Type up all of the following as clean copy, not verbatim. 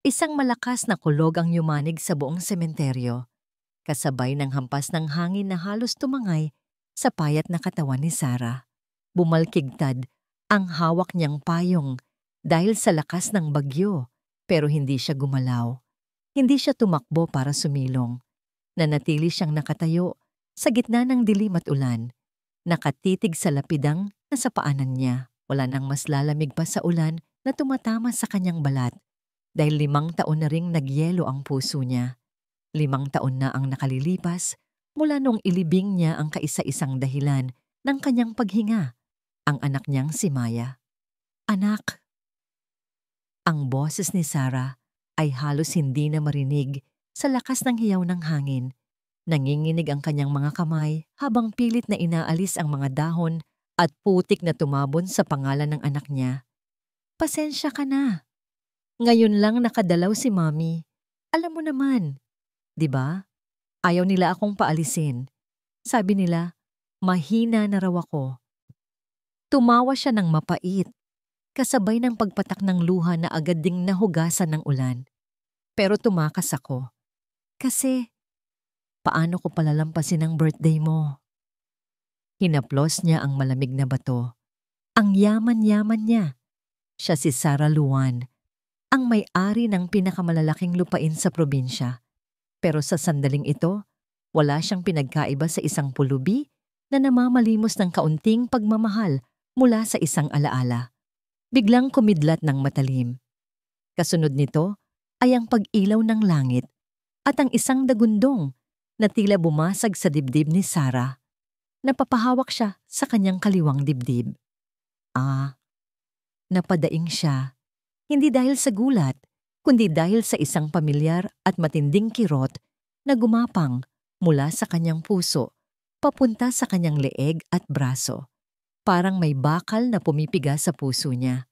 Isang malakas na kulog ang yumanig sa buong sementeryo, kasabay ng hampas ng hangin na halos tumangay sa payat na katawan ni Sarah. Bumalkigtad ang hawak niyang payong dahil sa lakas ng bagyo, pero hindi siya gumalaw. Hindi siya tumakbo para sumilong. Nanatili siyang nakatayo sa gitna ng dilim at ulan, nakatitig sa lapidang nasa paanan niya. Wala nang mas lalamig pa sa ulan na tumatama sa kanyang balat dahil 5 taon na ring nagyelo ang puso niya. 5 taon na ang nakalilipas mula nung ilibing niya ang kaisa-isang dahilan ng kanyang paghinga, ang anak niyang si Maya. Anak! Ang boses ni Sarah ay halos hindi na marinig sa lakas ng hiyaw ng hangin. Nanginginig ang kanyang mga kamay habang pilit na inaalis ang mga dahon at putik na tumabon sa pangalan ng anak niya. Pasensya ka na. Ngayon lang nakadalaw si Mommy. Alam mo naman, di ba? Ayaw nila akong paalisin. Sabi nila, mahina na raw ako. Tumawa siya ng mapait, kasabay ng pagpatak ng luha na agad ding nahugasan ng ulan. Pero tumakas ako. Kasi, paano ko palalampasin ang birthday mo? Hinaplos niya ang malamig na bato. Ang yaman-yaman niya. Siya si Sarah Luan, ang may-ari ng pinakamalalaking lupain sa probinsya. Pero sa sandaling ito, wala siyang pinagkaiba sa isang pulubi na namamalimos ng kaunting pagmamahal mula sa isang alaala. Biglang kumidlat ng matalim. Kasunod nito ay ang pag-ilaw ng langit at ang isang dagundong na tila bumasag sa dibdib ni Sarah. Napapahawak siya sa kanyang kaliwang dibdib. Napadaing siya, hindi dahil sa gulat, kundi dahil sa isang pamilyar at matinding kirot na gumapang mula sa kanyang puso, papunta sa kanyang leeg at braso. Parang may bakal na pumipiga sa puso niya.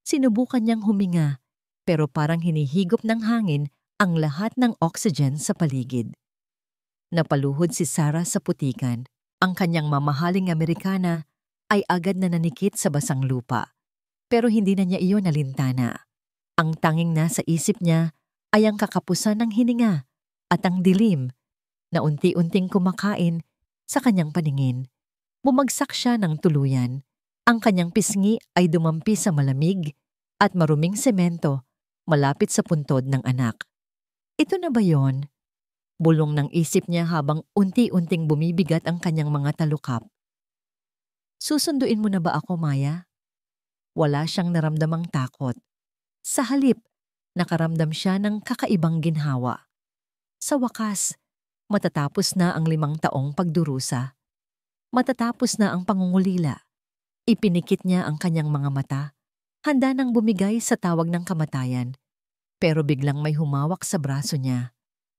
Sinubukan niyang huminga, pero parang hinihigop ng hangin ang lahat ng oxygen sa paligid. Napaluhod si Sarah sa putikan. Ang kanyang mamahaling Amerikana ay agad na nanikit sa basang lupa. Pero hindi na niya iyon nalintana. Ang tanging nasa isip niya ay ang kakapusan ng hininga at ang dilim na unti-unting kumakain sa kanyang paningin. Bumagsak siya ng tuluyan. Ang kanyang pisngi ay dumampi sa malamig at maruming semento malapit sa puntod ng anak. Ito na ba yon? Bulong ng isip niya habang unti-unting bumibigat ang kanyang mga talukap. Susunduin mo na ba ako, Maya? Wala siyang naramdamang takot. Sa halip, nakaramdam siya ng kakaibang ginhawa. Sa wakas, matatapos na ang 5 taong pagdurusa. Matatapos na ang pangungulila. Ipinikit niya ang kanyang mga mata, handa nang bumigay sa tawag ng kamatayan. Pero biglang may humawak sa braso niya.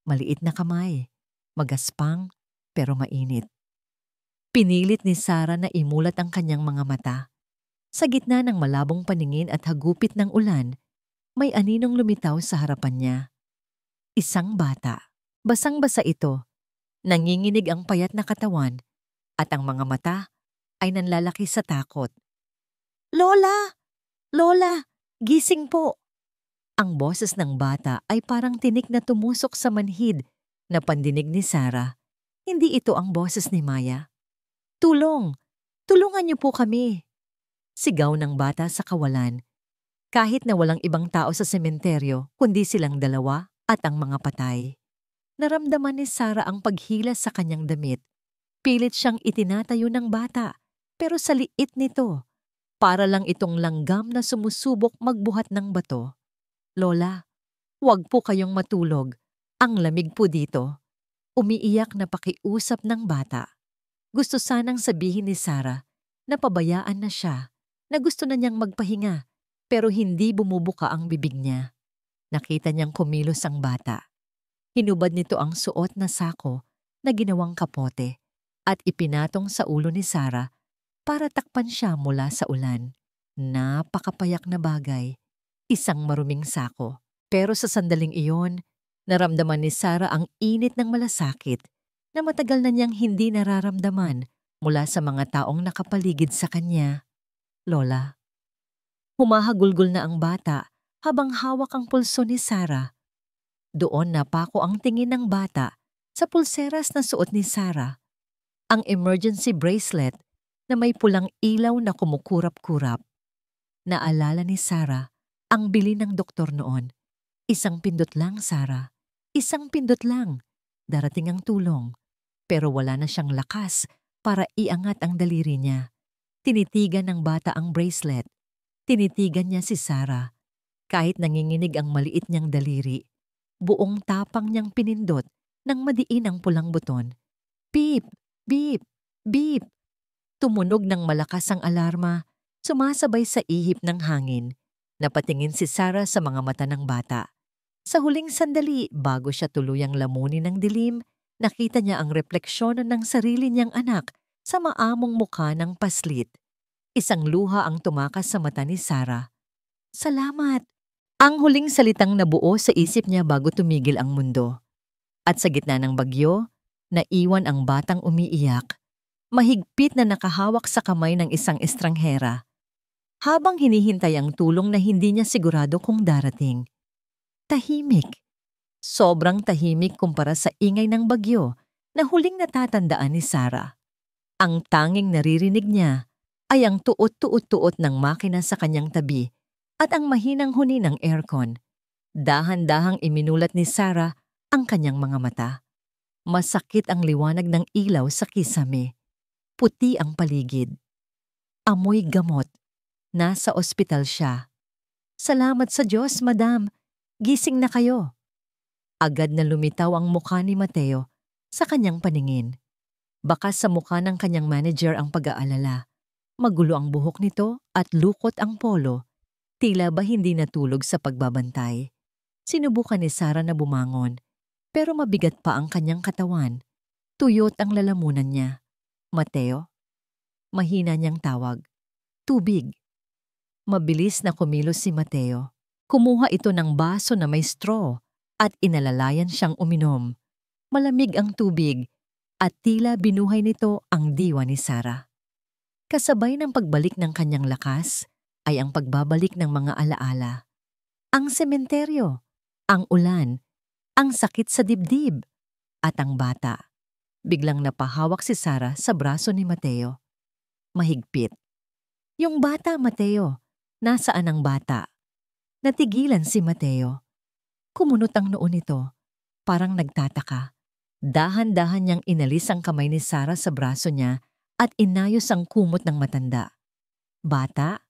Maliit na kamay, magaspang pero mainit. Pinilit ni Sarah na imulat ang kanyang mga mata. Sa gitna ng malabong paningin at hagupit ng ulan, may aninong lumitaw sa harapan niya. Isang bata. Basang-basa ito. Nanginginig ang payat na katawan at ang mga mata ay nanlalaki sa takot. Lola! Lola! Gising po! Ang boses ng bata ay parang tinik na tumusok sa manhid na pandinig ni Sarah. Hindi ito ang boses ni Maya. Tulong! Tulungan niyo po kami! Sigaw ng bata sa kawalan. Kahit na walang ibang tao sa sementeryo, kundi silang dalawa at ang mga patay. Naramdaman ni Sarah ang paghilas sa kanyang damit. Pilit siyang itinatayo ng bata, pero sa liit nito, para lang itong langgam na sumusubok magbuhat ng bato. Lola, huwag po kayong matulog. Ang lamig po dito. Umiiyak na pakiusap ng bata. Gusto sanang sabihin ni Sarah na pabayaan na siya, na gusto na niyang magpahinga, pero hindi bumubuka ang bibig niya. Nakita niyang kumilos ang bata. Hinubad nito ang suot na sako na ginawang kapote at ipinatong sa ulo ni Sarah para takpan siya mula sa ulan. Napakapayak na bagay. Isang maruming sako. Pero sa sandaling iyon, naramdaman ni Sarah ang init ng malasakit na matagal na niyang hindi nararamdaman mula sa mga taong nakapaligid sa kanya. Lola. Humahagulgol na ang bata habang hawak ang pulso ni Sarah. Doon napako ang tingin ng bata sa pulseras na suot ni Sarah, ang emergency bracelet na may pulang ilaw na kumukurap-kurap. Naalala ni Sarah ang bili ng doktor noon. Isang pindot lang, Sarah. Isang pindot lang. Darating ang tulong. Pero wala na siyang lakas para iangat ang daliri niya. Tinitigan ng bata ang bracelet. Tinitigan niya si Sarah. Kahit nanginginig ang maliit niyang daliri, buong tapang niyang pinindot nang madiin ang pulang buton. Beep! Beep! Beep! Tumunog ng malakas ang alarma, sumasabay sa ihip ng hangin. Napatingin si Sarah sa mga mata ng bata. Sa huling sandali, bago siya tuluyang lamunin ng dilim, nakita niya ang refleksyon ng sarili niyang anak sa maamong mukha ng paslit. Isang luha ang tumakas sa mata ni Sarah. Salamat! Ang huling salitang nabuo sa isip niya bago tumigil ang mundo. At sa gitna ng bagyo, naiwan ang batang umiiyak, mahigpit na nakahawak sa kamay ng isang estranghera, habang hinihintay ang tulong na hindi niya sigurado kung darating. Tahimik. Sobrang tahimik kumpara sa ingay ng bagyo na huling natatandaan ni Sarah. Ang tanging naririnig niya ay ang tuot-tuot-tuot ng makina sa kanyang tabi at ang mahinang huni ng aircon. Dahan-dahang iminulat ni Sarah ang kanyang mga mata. Masakit ang liwanag ng ilaw sa kisame. Puti ang paligid. Amoy gamot. Nasa ospital siya. Salamat sa Diyos, Madam. Gising na kayo. Agad na lumitaw ang mukha ni Mateo sa kanyang paningin. Baka sa mukha ng kanyang manager ang pag-aalala. Magulo ang buhok nito at lukot ang polo. Tila ba hindi natulog sa pagbabantay? Sinubukan ni Sarah na bumangon, pero mabigat pa ang kanyang katawan. Tuyot ang lalamunan niya. Mateo? Mahina niyang tawag. Tubig. Mabilis na kumilos si Mateo. Kumuha ito ng baso na may straw at inalalayan siyang uminom. Malamig ang tubig at tila binuhay nito ang diwa ni Sarah. Kasabay ng pagbalik ng kanyang lakas ay ang pagbabalik ng mga alaala. Ang sementeryo, ang ulan, ang sakit sa dibdib, at ang bata. Biglang napahawak si Sarah sa braso ni Mateo. Mahigpit. Yung bata, Mateo. Nasaan ang bata? Natigilan si Mateo. Kumunot ang noo nito. Parang nagtataka. Dahan-dahan niyang inalis ang kamay ni Sarah sa braso niya at inayos ang kumot ng matanda. Bata?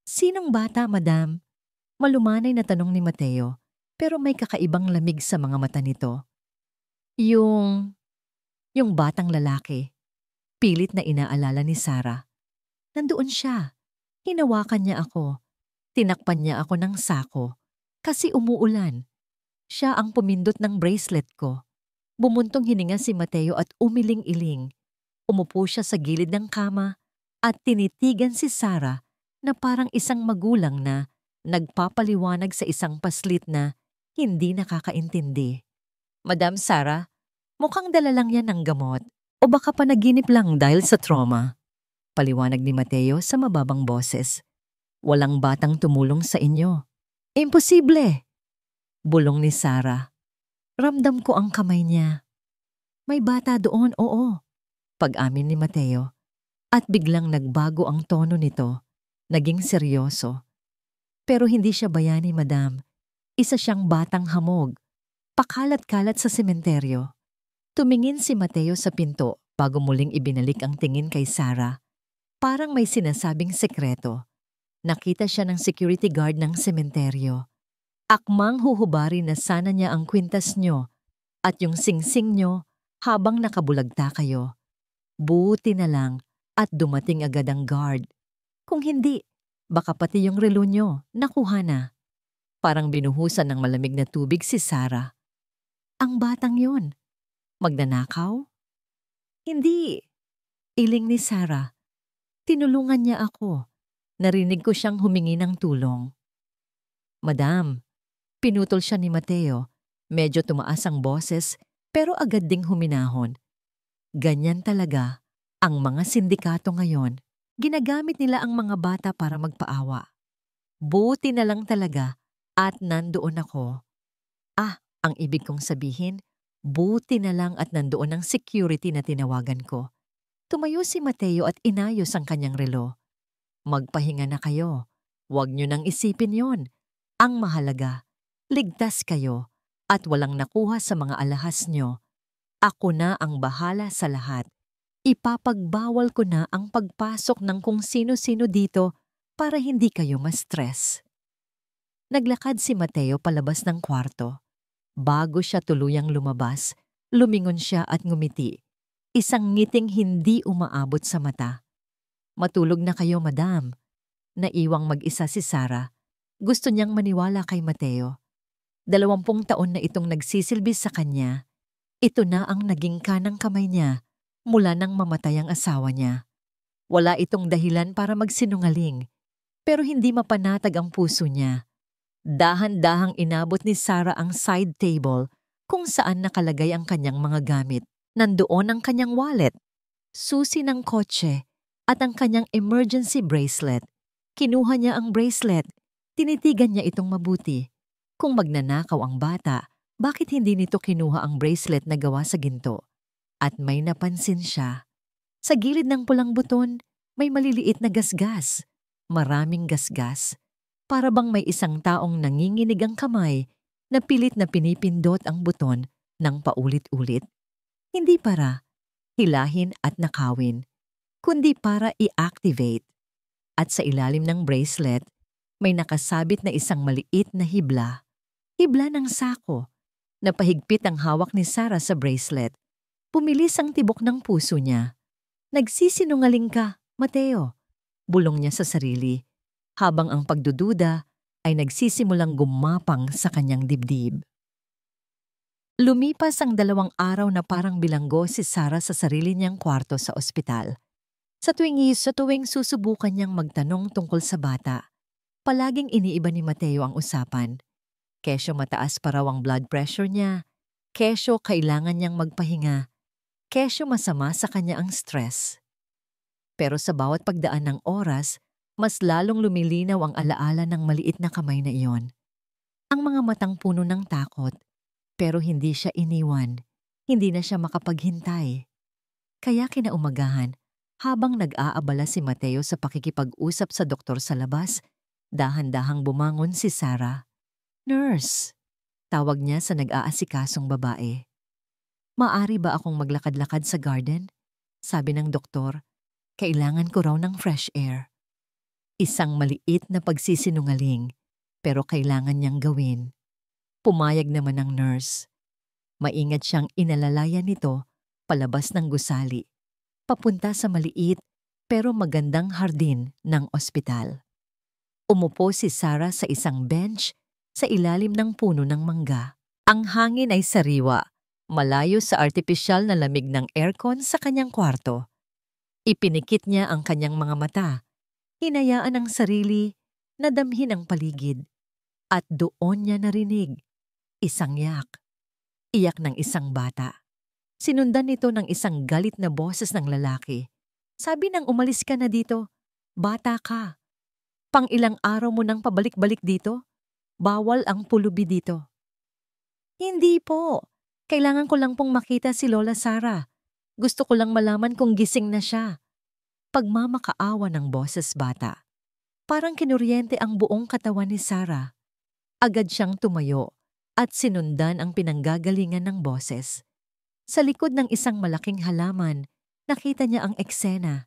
Sinong bata, Madam? Malumanay na tanong ni Mateo, pero may kakaibang lamig sa mga mata nito. Yung batang lalaki. Pilit na inaalala ni Sarah. Nandoon siya. Hinawakan niya ako. Tinakpan niya ako ng sako. Kasi umuulan. Siya ang pumindot ng bracelet ko. Bumuntong hininga si Mateo at umiling-iling. Umupo siya sa gilid ng kama at tinitigan si Sarah na parang isang magulang na nagpapaliwanag sa isang paslit na hindi nakakaintindi. Madam Sarah, mukhang dala lang yan ng gamot o baka panaginip lang dahil sa trauma. Paliwanag ni Mateo sa mababang boses. Walang batang tumulong sa inyo. Imposible! Bulong ni Sarah. Ramdam ko ang kamay niya. May bata doon, oo. Pag-amin ni Mateo. At biglang nagbago ang tono nito. Naging seryoso. Pero hindi siya bayani, Madam. Isa siyang batang hamog. Pakalat-kalat sa sementeryo. Tumingin si Mateo sa pinto bago muling ibinalik ang tingin kay Sarah. Parang may sinasabing sekreto. Nakita siya ng security guard ng sementeryo. Akmang huhubari na sana niya ang kwintas nyo at yung singsing nyo habang nakabulagta kayo. Buti na lang at dumating agad ang guard. Kung hindi, baka pati yung relo nyo nakuha na. Parang binuhusan ng malamig na tubig si Sarah. Ang batang yon, magnanakaw? Hindi. Iling ni Sarah. Tinulungan niya ako. Narinig ko siyang humingi ng tulong. Madam, pinutol siya ni Mateo. Medyo tumaas ang boses pero agad ding huminahon. Ganyan talaga ang mga sindikato ngayon. Ginagamit nila ang mga bata para magpaawa. Buti na lang talaga At nandoon ako. Ang ibig kong sabihin, buti na lang at nandoon ang security na tinawagan ko. Tumayo si Mateo at inayos ang kanyang relo. Magpahinga na kayo. Huwag niyo nang isipin yon. Ang mahalaga, ligtas kayo at walang nakuha sa mga alahas niyo. Ako na ang bahala sa lahat. Ipapagbawal ko na ang pagpasok ng kung sino-sino dito para hindi kayo ma-stress. Naglakad si Mateo palabas ng kwarto. Bago siya tuluyang lumabas, lumingon siya at ngumiti. Isang ngiting hindi umaabot sa mata. Matulog na kayo, madam. Naiwang mag-isa si Sarah. Gusto niyang maniwala kay Mateo. 20 taon na itong nagsisilbi sa kanya. Ito na ang naging kanang kamay niya mula nang mamatay ang asawa niya. Wala itong dahilan para magsinungaling, pero hindi mapanatag ang puso niya. Dahan-dahang inabot ni Sarah ang side table kung saan nakalagay ang kanyang mga gamit. Nandoon ang kanyang wallet, susi ng kotse, at ang kanyang emergency bracelet. Kinuha niya ang bracelet. Tinitigan niya itong mabuti. Kung magnanakaw ang bata, bakit hindi nito kinuha ang bracelet na gawa sa ginto? At may napansin siya. Sa gilid ng pulang buton, may maliliit na gasgas. Maraming gasgas. Para bang may isang taong nanginginig ang kamay na pilit na pinipindot ang buton ng paulit-ulit. Hindi para hilahin at nakawin, kundi para i-activate. At sa ilalim ng bracelet, may nakasabit na isang maliit na hibla. Hibla ng sako. Napahigpit ang hawak ni Sarah sa bracelet. Pumilis ang tibok ng puso niya. Nagsisinungaling ka, Mateo. Bulong niya sa sarili, habang ang pagdududa ay nagsisimulang gumapang sa kanyang dibdib. Lumipas ang 2 araw na parang bilanggo si Sarah sa sarili niyang kwarto sa ospital. Sa tuwing susubukan niyang magtanong tungkol sa bata, palaging iniiba ni Mateo ang usapan. Kesyo mataas pa raw ang blood pressure niya, kesyo kailangan niyang magpahinga, kesyo masama sa kanya ang stress. Pero sa bawat pagdaan ng oras, mas lalong lumilinaw ang alaala ng maliit na kamay na iyon. Ang mga matang puno ng takot, pero hindi siya iniwan. Hindi na siya makapaghintay. Kaya kinaumagahan, habang nag-aabala si Mateo sa pakikipag-usap sa doktor sa labas, dahan-dahang bumangon si Sarah. "Nurse," tawag niya sa nag-aasikasong babae. "Maari ba akong maglakad-lakad sa garden?" Sabi ng doktor, "Kailangan ko raw ng fresh air." Isang maliit na pagsisinungaling, pero kailangan niyang gawin. Pumayag naman ang nurse. Maingat siyang inalalayan nito palabas ng gusali, papunta sa maliit pero magandang hardin ng ospital. Umupo si Sarah sa isang bench sa ilalim ng puno ng mangga. Ang hangin ay sariwa, malayo sa artipisyal na lamig ng aircon sa kanyang kwarto. Ipinikit niya ang kanyang mga mata. Hinayaan ang sarili na damhin ang paligid. At doon niya narinig isang yak. Iyak ng isang bata. Sinundan nito ng isang galit na boses ng lalaki. Sabi nang umalis ka na dito, bata ka. Pang-ilang araw mo nang pabalik-balik dito? Bawal ang pulubi dito. Hindi po. Kailangan ko lang pong makita si Lola Sarah. Gusto ko lang malaman kung gising na siya. Pagmamakaawa ng boses bata. Parang kinuryente ang buong katawan ni Sarah. Agad siyang tumayo at sinundan ang pinanggagalingan ng boses. Sa likod ng isang malaking halaman, nakita niya ang eksena.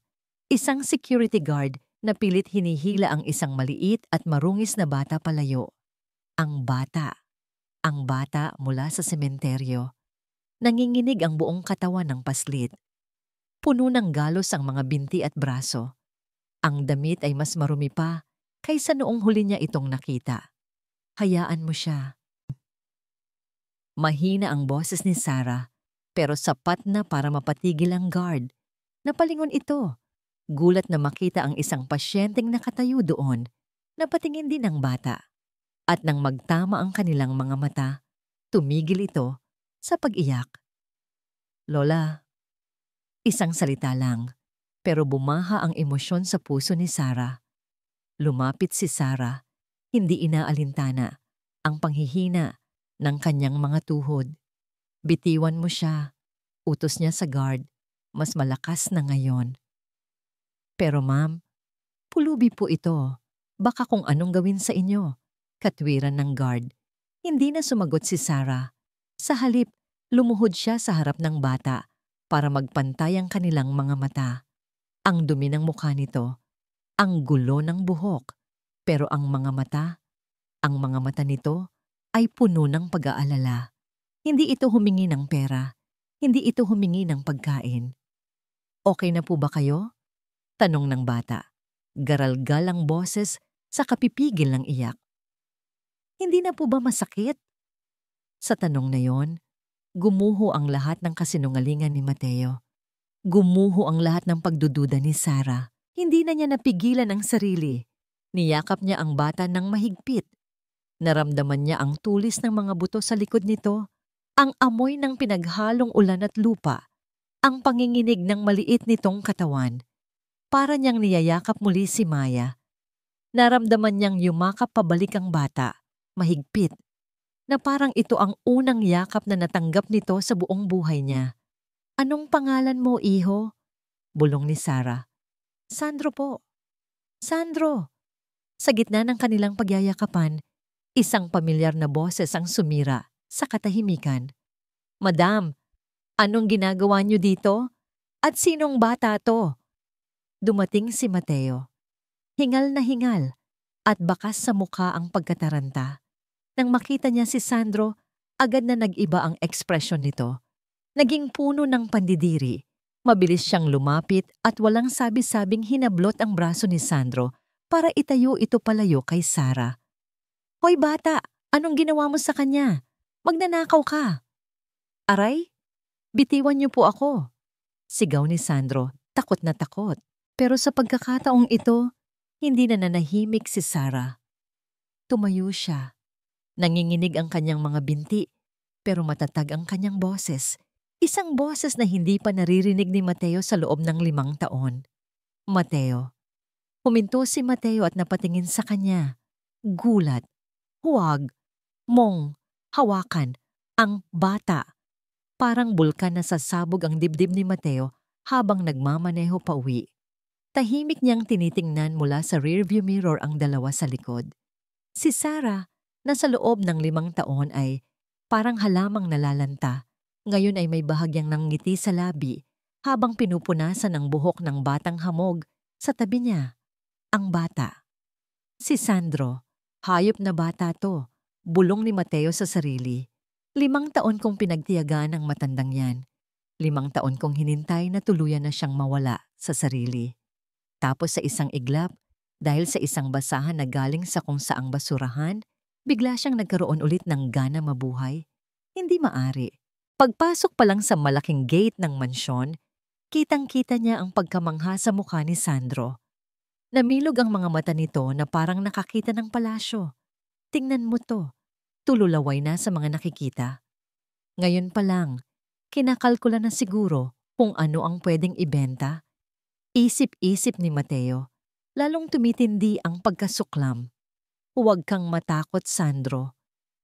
Isang security guard na pilit hinihila ang isang maliit at marungis na bata palayo. Ang bata. Ang bata mula sa sementeryo. Nanginginig ang buong katawan ng paslit. Puno ng galos ang mga binti at braso. Ang damit ay mas marumi pa kaysa noong huli niya itong nakita. Hayaan mo siya. Mahina ang boses ni Sarah, pero sapat na para mapatigil ang guard. Napalingon ito. Gulat na makita ang isang pasyenteng nakatayo doon. Napatingin din ang bata. At nang magtama ang kanilang mga mata, tumigil ito sa pag-iyak. "Lola." Isang salita lang, pero bumaha ang emosyon sa puso ni Sarah. Lumapit si Sarah, hindi inaalintana, ang panghihina ng kanyang mga tuhod. Bitiwan mo siya, utos niya sa guard, mas malakas na ngayon. Pero ma'am, pulubi po ito. Baka kung anong gawin sa inyo. Katwiran ng guard. Hindi na sumagot si Sarah. Sa halip, lumuhod siya sa harap ng bata para magpantay ang kanilang mga mata. Ang dumi ng mukha nito, ang gulo ng buhok, pero ang mga mata nito ay puno ng pag-aalala. Hindi ito humingi ng pera, hindi ito humingi ng pagkain. Okay na po ba kayo? Tanong ng bata. Garalgal ang boses sa kapipigil ng iyak. Hindi na po ba masakit? Sa tanong na yon, gumuho ang lahat ng kasinungalingan ni Mateo. Gumuho ang lahat ng pagdududa ni Sarah. Hindi na niya napigilan ang sarili. Niyakap niya ang bata ng mahigpit. Naramdaman niya ang tulis ng mga buto sa likod nito, ang amoy ng pinaghalong ulan at lupa, ang panginginig ng maliit nitong katawan. Para niyang niyayakap muli si Maya. Naramdaman niyang yumakap pabalik ang bata, mahigpit, na parang ito ang unang yakap na natanggap nito sa buong buhay niya. Anong pangalan mo, iho? Bulong ni Sarah. Sandro po. Sandro. Sa gitna ng kanilang pagyayakapan, isang pamilyar na boses ang sumira sa katahimikan. Madam, anong ginagawa niyo dito? At sinong bata to? Dumating si Mateo. Hingal na hingal at bakas sa mukha ang pagkataranta. Nang makita niya si Sandro, agad na nag-iba ang ekspresyon nito. Naging puno ng pandidiri. Mabilis siyang lumapit at walang sabi-sabing hinablot ang braso ni Sandro para itayo ito palayo kay Sarah. Hoy bata, anong ginawa mo sa kanya? Magnanakaw ka. Aray, bitiwan niyo po ako. Sigaw ni Sandro, takot na takot. Pero sa pagkakataong ito, hindi na nanahimik si Sarah. Tumayo siya. Nanginginig ang kanyang mga binti, pero matatag ang kanyang boses. Isang boses na hindi pa naririnig ni Mateo sa loob ng 5 taon. Mateo. Huminto si Mateo at napatingin sa kanya. Gulat. Huwag mong hawakan ang bata. Parang bulkan na sasabog ang dibdib ni Mateo habang nagmamaneho pa uwi. Tahimik niyang tinitingnan mula sa rearview mirror ang dalawa sa likod. Si Sarah, na sa loob ng 5 taon ay parang halamang nalalanta. Ngayon ay may bahagyang nanggiti sa labi habang pinupunasan ang buhok ng batang hamog sa tabi niya. Ang bata. Si Sandro, hayop na bata to, bulong ni Mateo sa sarili. 5 taon kong pinagtiyagaan ang matandang yan. 5 taon kong hinintay na tuluyan na siyang mawala sa sarili. Tapos sa isang iglap, dahil sa isang basahan na galing sa kung saang basurahan, bigla siyang nagkaroon ulit ng gana mabuhay. Hindi maari. Pagpasok pa lang sa malaking gate ng mansyon, kitang-kita niya ang pagkamangha sa mukha ni Sandro. Namilog ang mga mata nito na parang nakakita ng palasyo. Tingnan mo to, tululaway na sa mga nakikita. Ngayon pa lang, kinakalkula na siguro kung ano ang pwedeng ibenta. Isip-isip ni Mateo, lalong tumitindi ang pagkasuklam. Huwag kang matakot, Sandro.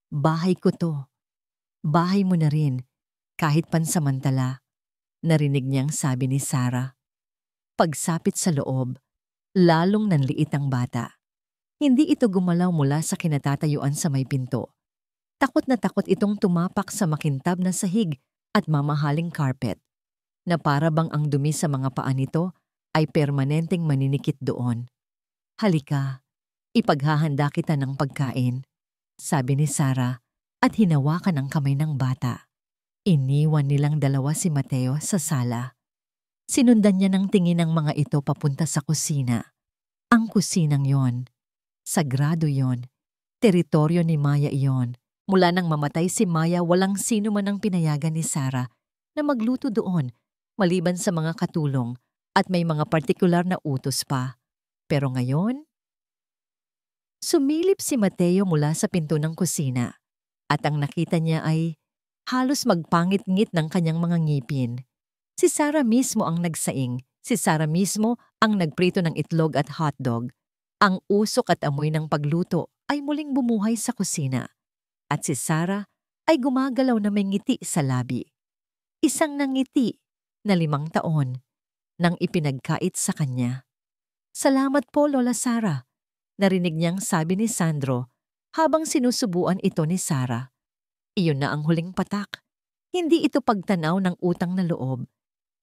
Bahay ko to. Bahay mo na rin, kahit pansamantala. Narinig niyang sabi ni Sarah. Pagsapit sa loob, lalong nanliit ang bata. Hindi ito gumalaw mula sa kinatatayuan sa may pinto. Takot na takot itong tumapak sa makintab na sahig at mamahaling carpet, na para bang ang dumi sa mga paa nito ay permanenteng maninikit doon. Halika, ipaghahanda kita ng pagkain, sabi ni Sarah at hinawakan ang kamay ng bata. Iniwan nilang dalawa si Mateo sa sala. Sinundan niya ng tingin ng mga ito papunta sa kusina. Ang kusinang yon, sagrado yon, teritoryo ni Maya iyon. Mula nang mamatay si Maya, walang sino man ang pinayagan ni Sarah na magluto doon, maliban sa mga katulong at may mga partikular na utos pa. Pero ngayon, sumilip si Mateo mula sa pinto ng kusina at ang nakita niya ay halos magpangit-ngit ng kanyang mga ngipin. Si Sarah mismo ang nagsaing. Si Sarah mismo ang nagprito ng itlog at hotdog. Ang usok at amoy ng pagluto ay muling bumuhay sa kusina. At si Sarah ay gumagalaw na may ngiti sa labi. Isang nangiti na 5 taon nang ipinagkait sa kanya. "Salamat po, Lola Sarah," narinig niyang sabi ni Sandro habang sinusubuan ito ni Sarah. Iyon na ang huling patak. Hindi ito pagtanaw ng utang na loob.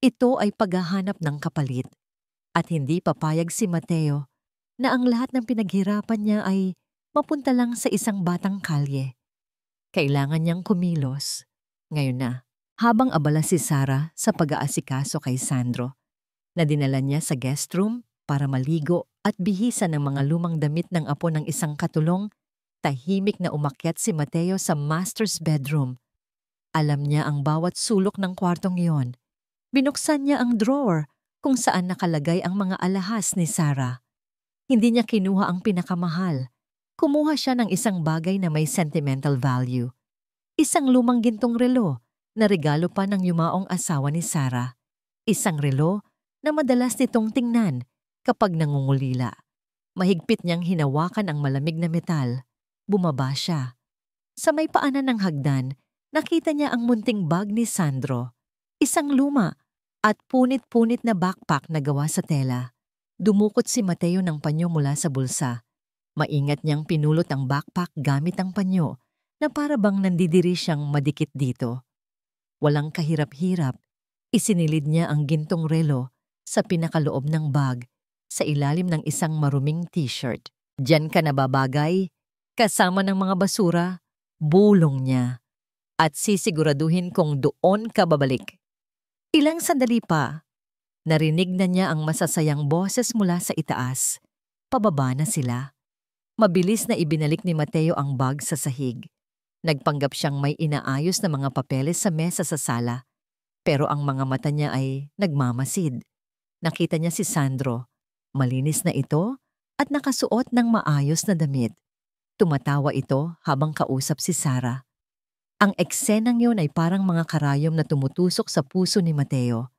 Ito ay paghahanap ng kapalit. At hindi papayag si Mateo na ang lahat ng pinaghirapan niya ay mapunta lang sa isang batang kalye. Kailangan niyang kumilos. Ngayon na, habang abala si Sarah sa pag-aasikaso kay Sandro, na dinala niya sa guest room para maligo at bihisan ng mga lumang damit ng apo ng isang katulong, tahimik na umakyat si Mateo sa master's bedroom. Alam niya ang bawat sulok ng kwartong iyon. Binuksan niya ang drawer kung saan nakalagay ang mga alahas ni Sarah. Hindi niya kinuha ang pinakamahal. Kumuha siya ng isang bagay na may sentimental value. Isang lumang gintong relo na regalo pa ng yumaong asawa ni Sarah. Isang relo na madalas nitong tingnan kapag nangungulila. Mahigpit niyang hinawakan ang malamig na metal. Bumaba siya. Sa may paanan ng hagdan, nakita niya ang munting bag ni Sandro. Isang luma at punit-punit na backpack na gawa sa tela. Dumukot si Mateo ng panyo mula sa bulsa. Maingat niyang pinulot ang backpack gamit ang panyo na para bang nandidiri siyang madikit dito. Walang kahirap-hirap, isinilid niya ang gintong relo sa pinakaloob ng bag sa ilalim ng isang maruming t-shirt. "Diyan ka nababagay, kasama ng mga basura," bulong niya. "At sisiguraduhin kong doon ka babalik." Ilang sandali pa, narinig na niya ang masasayang boses mula sa itaas. Pababa na sila. Mabilis na ibinalik ni Mateo ang bag sa sahig. Nagpanggap siyang may inaayos na mga papeles sa mesa sa sala. Pero ang mga mata niya ay nagmamasid. Nakita niya si Sandro. Malinis na ito at nakasuot ng maayos na damit. Tumatawa ito habang kausap si Sarah. Ang eksenang yun ay parang mga karayom na tumutusok sa puso ni Mateo.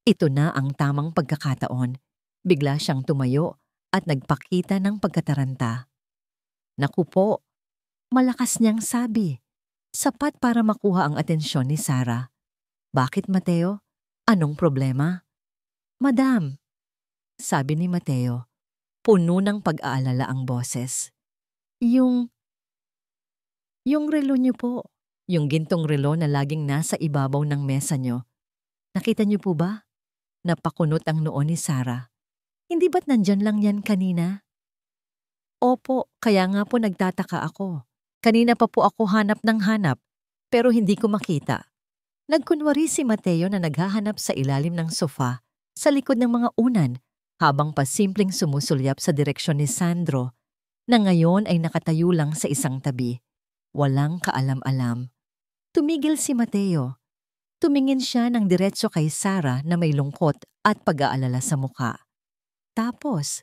Ito na ang tamang pagkakataon. Bigla siyang tumayo at nagpakita ng pagkataranta. "Naku po," malakas niyang sabi. Sapat para makuha ang atensyon ni Sarah. "Bakit, Mateo? Anong problema?" "Madam," sabi ni Mateo, puno ng pag-aalala ang boses. Yung relo niyo po. Yung gintong relo na laging nasa ibabaw ng mesa niyo. Nakita niyo po ba?" Napakunot ang noo ni Sarah. "Hindi ba't nandyan lang yan kanina?" "Opo, kaya nga po nagtataka ako. Kanina pa po ako hanap ng hanap, pero hindi ko makita." Nagkunwari si Mateo na naghahanap sa ilalim ng sofa, sa likod ng mga unan, habang pasimpleng sumusulyap sa direksyon ni Sandro, na ngayon ay nakatayo lang sa isang tabi. Walang kaalam-alam. Tumigil si Mateo. Tumingin siya ng diretso kay Sarah na may lungkot at pag-aalala sa muka. Tapos,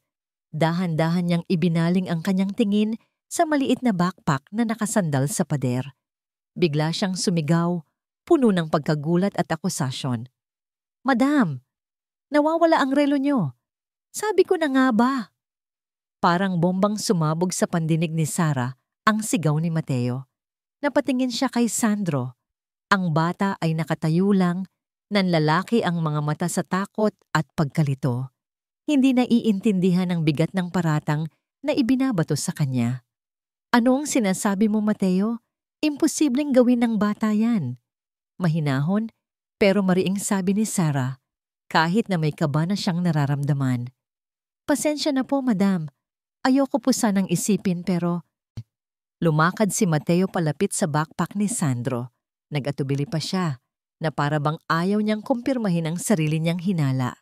dahan-dahan niyang ibinaling ang kanyang tingin sa maliit na backpack na nakasandal sa pader. Bigla siyang sumigaw, puno ng pagkagulat at akusasyon. "Madam, nawawala ang relo niyo. Sabi ko na nga ba?" Parang bombang sumabog sa pandinig ni Sarah ang sigaw ni Mateo. Napatingin siya kay Sandro. Ang bata ay nakatayo lang, nanlalaki ang mga mata sa takot at pagkalito. Hindi naiintindihan ang bigat ng paratang na ibinabato sa kanya. "Ano ang sinasabi mo, Mateo? Imposibleng gawin ng bata yan." Mahinahon, pero mariing sabi ni Sarah, kahit na may kaba na siyang nararamdaman. "Pasensya na po, madam. Ayoko po sanang isipin pero..." Lumakad si Mateo palapit sa backpack ni Sandro. Nag-atubili pa siya, na para bang ayaw niyang kumpirmahin ang sarili niyang hinala.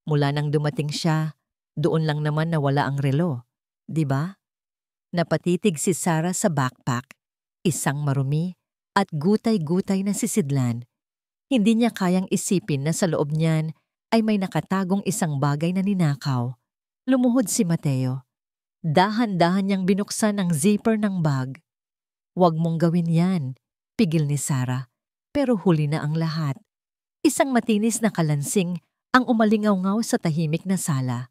Mula nang dumating siya, doon lang naman nawala ang relo. Di ba? Napatitig si Sarah sa backpack, isang marumi at gutay-gutay na sisidlan. Hindi niya kayang isipin na sa loob niyan ay may nakatagong isang bagay na ninakaw. Lumuhod si Mateo. Dahan-dahan niyang binuksan ang zipper ng bag. "Huwag mong gawin yan," pigil ni Sarah. Pero huli na ang lahat. Isang matinis na kalansing ang umalingaw-ngaw sa tahimik na sala.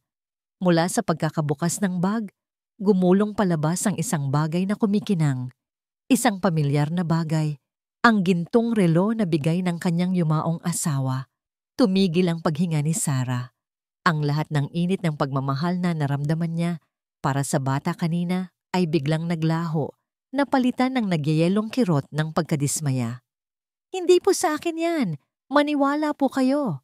Mula sa pagkakabukas ng bag, gumulong palabas ang isang bagay na kumikinang. Isang pamilyar na bagay, ang gintong relo na bigay ng kanyang yumaong asawa. Tumigil ang paghinga ni Sarah. Ang lahat ng init ng pagmamahal na naramdaman niya para sa bata kanina ay biglang naglaho, napalitan ng nagyayelong kirot ng pagkadismaya. "Hindi po sa akin yan! Maniwala po kayo!"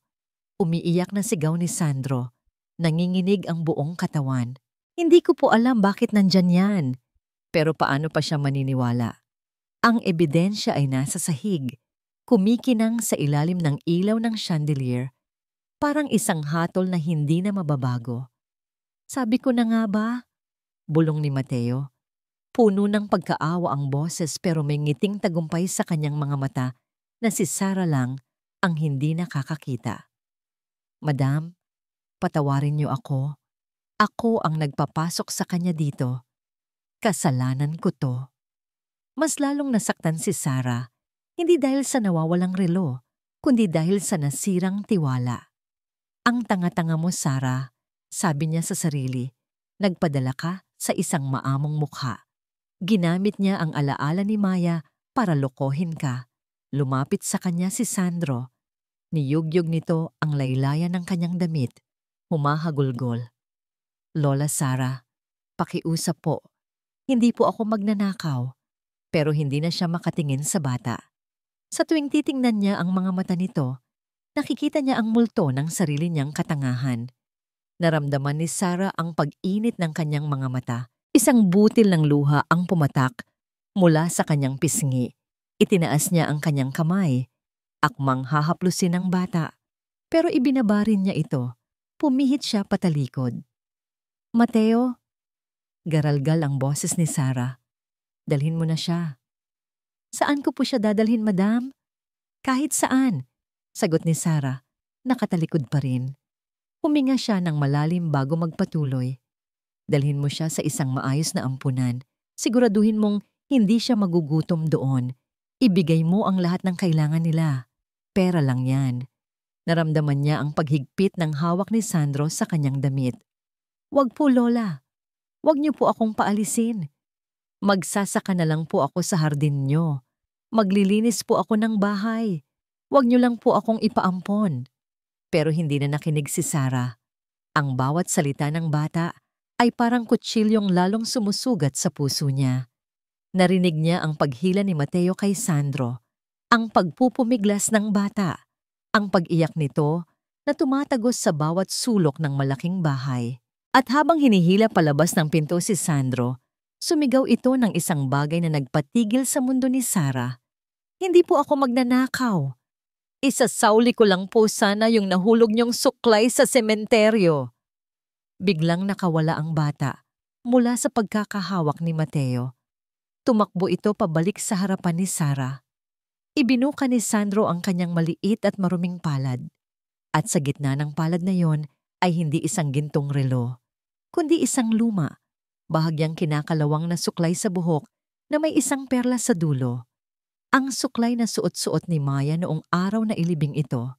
Umiiyak na sigaw ni Sandro. Nanginginig ang buong katawan. "Hindi ko po alam bakit nandyan yan." Pero paano pa siya maniniwala? Ang ebidensya ay nasa sahig, kumikinang sa ilalim ng ilaw ng chandelier, parang isang hatol na hindi na mababago. "Sabi ko na nga ba?" Bulong ni Mateo. Puno ng pagkaawa ang boses pero may ngiting tagumpay sa kanyang mga mata na si Sarah lang ang hindi nakakakita. "Madam, patawarin niyo ako. Ako ang nagpapasok sa kanya dito. Kasalanan ko to." Mas lalong nasaktan si Sarah, hindi dahil sa nawawalang relo, kundi dahil sa nasirang tiwala. "Ang tanga-tanga mo, Sarah," sabi niya sa sarili. "Nagpadala ka sa isang maamong mukha. Ginamit niya ang alaala ni Maya para lokohin ka." Lumapit sa kanya si Sandro. Niyugyug nito ang laylayan ng kanyang damit. Humahagulgol. "Lola Sarah, pakiusap po. Hindi po ako magnanakaw." Pero hindi na siya makatingin sa bata. Sa tuwing titingnan niya ang mga mata nito, nakikita niya ang multo ng sarili niyang katangahan. Naramdaman ni Sarah ang pag-init ng kanyang mga mata. Isang butil ng luha ang pumatak mula sa kanyang pisngi. Itinaas niya ang kanyang kamay. Akmang hahaplusin ng bata. Pero ibinaba rin niya ito. Pumihit siya patalikod. "Mateo?" Garalgal ang boses ni Sarah. "Dalhin mo na siya." "Saan ko po siya dadalhin, madam?" "Kahit saan," sagot ni Sarah. Nakatalikod pa rin. Huminga siya ng malalim bago magpatuloy. "Dalhin mo siya sa isang maayos na ampunan. Siguraduhin mong hindi siya magugutom doon. Ibigay mo ang lahat ng kailangan nila. Pera lang yan." Naramdaman niya ang paghigpit ng hawak ni Sandro sa kanyang damit. "Wag po, Lola. Wag niyo po akong paalisin. Magsasaka na lang po ako sa hardin niyo. Maglilinis po ako ng bahay. Wag niyo lang po akong ipaampon." Pero hindi na nakinig si Sarah. Ang bawat salita ng bata ay parang kutsilyong lalong sumusugat sa puso niya. Narinig niya ang paghila ni Mateo kay Sandro, ang pagpupumiglas ng bata, ang pag-iyak nito na tumatagos sa bawat sulok ng malaking bahay. At habang hinihila palabas ng pinto si Sandro, sumigaw ito ng isang bagay na nagpatigil sa mundo ni Sarah. "Hindi po ako magnanakaw. Isasauli ko lang po sana yung nahulog niyong suklay sa sementeryo." Biglang nakawala ang bata mula sa pagkakahawak ni Mateo. Tumakbo ito pabalik sa harapan ni Sarah. Ibinuka ni Sandro ang kanyang maliit at maruming palad. At sa gitna ng palad na yon ay hindi isang gintong relo, kundi isang luma, bahagyang kinakalawang na suklay sa buhok na may isang perla sa dulo. Ang suklay na suot-suot ni Maya noong araw na ilibing ito.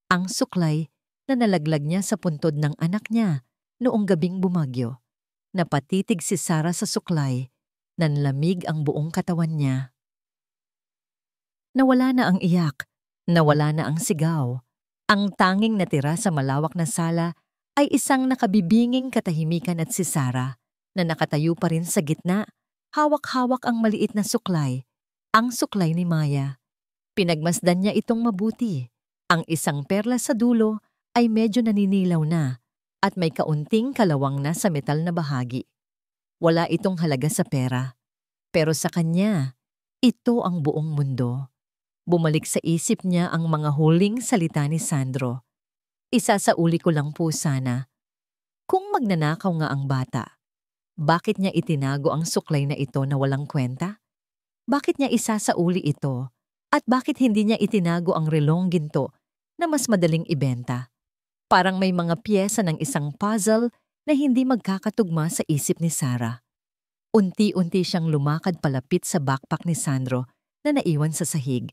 Ang suklay na nalaglag niya sa puntod ng anak niya noong gabing bumagyo. Napatitig si Sarah sa suklay. Nanlamig ang buong katawan niya. Nawala na ang iyak, nawala na ang sigaw. Ang tanging natira sa malawak na sala ay isang nakabibinging katahimikan at si Sarah na nakatayo pa rin sa gitna, hawak-hawak ang maliit na suklay, ang suklay ni Maya. Pinagmasdan niya itong mabuti. Ang isang perla sa dulo ay medyo naninilaw na at may kaunting kalawang na sa metal na bahagi. Wala itong halaga sa pera. Pero sa kanya, ito ang buong mundo. Bumalik sa isip niya ang mga huling salita ni Sandro. "Isasauli ko lang po sana. Kung magnanakaw nga ang bata, bakit niya itinago ang suklay na ito na walang kwenta? Bakit niya isasauli ito? At bakit hindi niya itinago ang relong ginto na mas madaling ibenta? Parang may mga piyesa ng isang puzzle na hindi magkakatugma sa isip ni Sarah. Unti-unti siyang lumakad palapit sa backpack ni Sandro na naiwan sa sahig.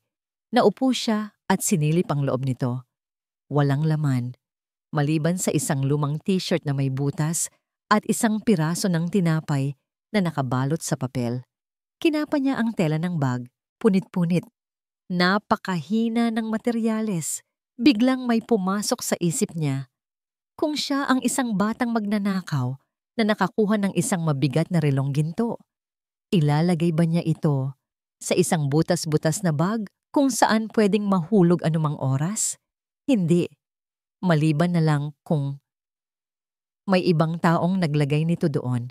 Naupo siya at sinilip ang loob nito. Walang laman, maliban sa isang lumang t-shirt na may butas at isang piraso ng tinapay na nakabalot sa papel. Kinapa niya ang tela ng bag, punit-punit. Napakahina ng materyales. Biglang may pumasok sa isip niya. Kung siya ang isang batang magnanakaw na nakakuha ng isang mabigat na relong ginto, ilalagay ba niya ito sa isang butas-butas na bag kung saan pwedeng mahulog anumang oras? Hindi. Maliban na lang kung may ibang taong naglagay nito doon.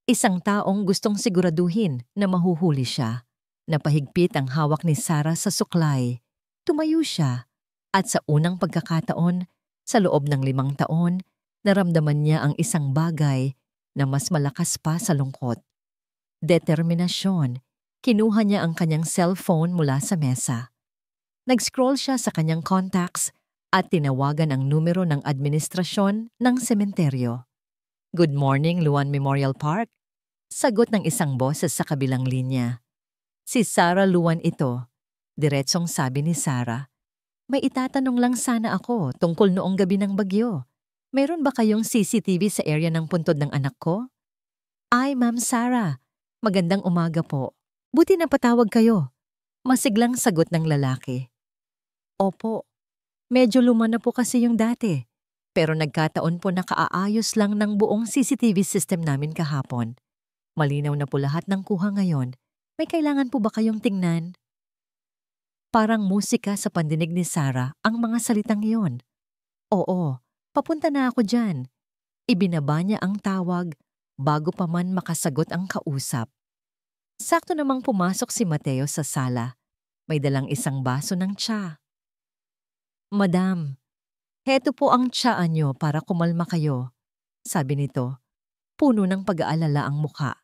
Isang taong gustong siguraduhin na mahuhuli siya. Napahigpit ang hawak ni Sarah sa suklay. Tumayo siya at sa unang pagkakataon, sa loob ng 5 taon, naramdaman niya ang isang bagay na mas malakas pa sa lungkot. Determinasyon. Kinuha niya ang kanyang cellphone mula sa mesa. Nag-scroll siya sa kanyang contacts at tinawagan ang numero ng administrasyon ng sementeryo. "Good morning, Luan Memorial Park." Sagot ng isang boses sa kabilang linya. "Si Sarah Luan ito." Diretsong sabi ni Sarah. "May itatanong lang sana ako tungkol noong gabi ng bagyo. Meron ba kayong CCTV sa area ng puntod ng anak ko?" "Ay, Ma'am Sarah. Magandang umaga po. Buti napatawag kayo." Masiglang sagot ng lalaki. "Opo. Medyo luma na po kasi yung dati. Pero nagkataon po na kaaayos lang ng buong CCTV system namin kahapon. Malinaw na po lahat ng kuha ngayon. May kailangan po ba kayong tingnan?" Parang musika sa pandinig ni Sarah ang mga salitang iyon. "Oo, papunta na ako dyan." Ibinaba niya ang tawag bago pa man makasagot ang kausap. Sakto namang pumasok si Mateo sa sala. May dalang isang baso ng tsa. "Madam, heto po ang tsaa nyo para kumalma kayo," sabi nito. Puno ng pag-aalala ang mukha.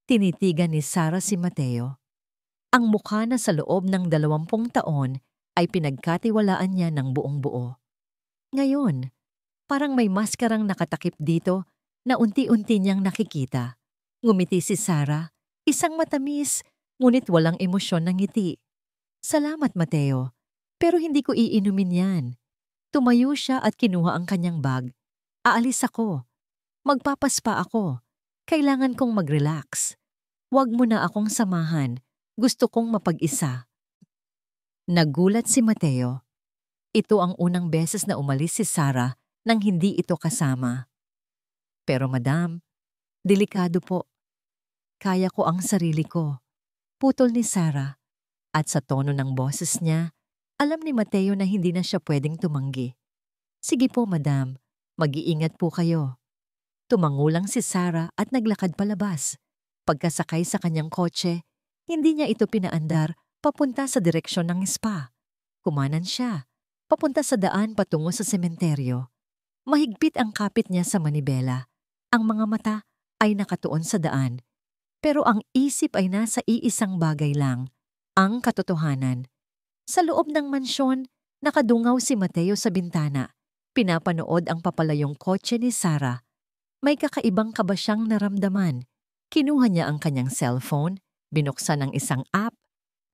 Tinitigan ni Sarah si Mateo. Ang mukha na sa loob ng 20 taon ay pinagkatiwalaan niya ng buong buo. Ngayon, parang may maskarang nakatakip dito na unti-unti niyang nakikita. Ngumiti si Sarah, isang matamis, ngunit walang emosyon ng ngiti. "Salamat, Mateo, pero hindi ko iinumin yan." Tumayo siya at kinuha ang kanyang bag. "Aalis ako. Magpapaspa ako. Kailangan kong mag-relax. Huwag mo na akong samahan. Gusto kong mapag-isa." Nagulat si Mateo. Ito ang unang beses na umalis si Sarah nang hindi ito kasama. "Pero madam, delikado po. Kaya ko ang sarili ko." Putol ni Sarah. At sa tono ng boses niya, alam ni Mateo na hindi na siya pwedeng tumanggi. "Sige po, madam. Mag-iingat po kayo." Tumango lang si Sarah at naglakad palabas. Pagkasakay sa kanyang kotse, hindi niya ito pinaandar papunta sa direksyon ng spa. Kumanan siya, papunta sa daan patungo sa sementeryo. Mahigpit ang kapit niya sa manibela. Ang mga mata ay nakatuon sa daan. Pero ang isip ay nasa iisang bagay lang, ang katotohanan. Sa loob ng mansyon, nakadungaw si Mateo sa bintana. Pinapanood ang papalayong kotse ni Sarah. May kakaibang kaba siyang naramdaman. Kinuha niya ang kanyang cellphone, binuksan ang isang app,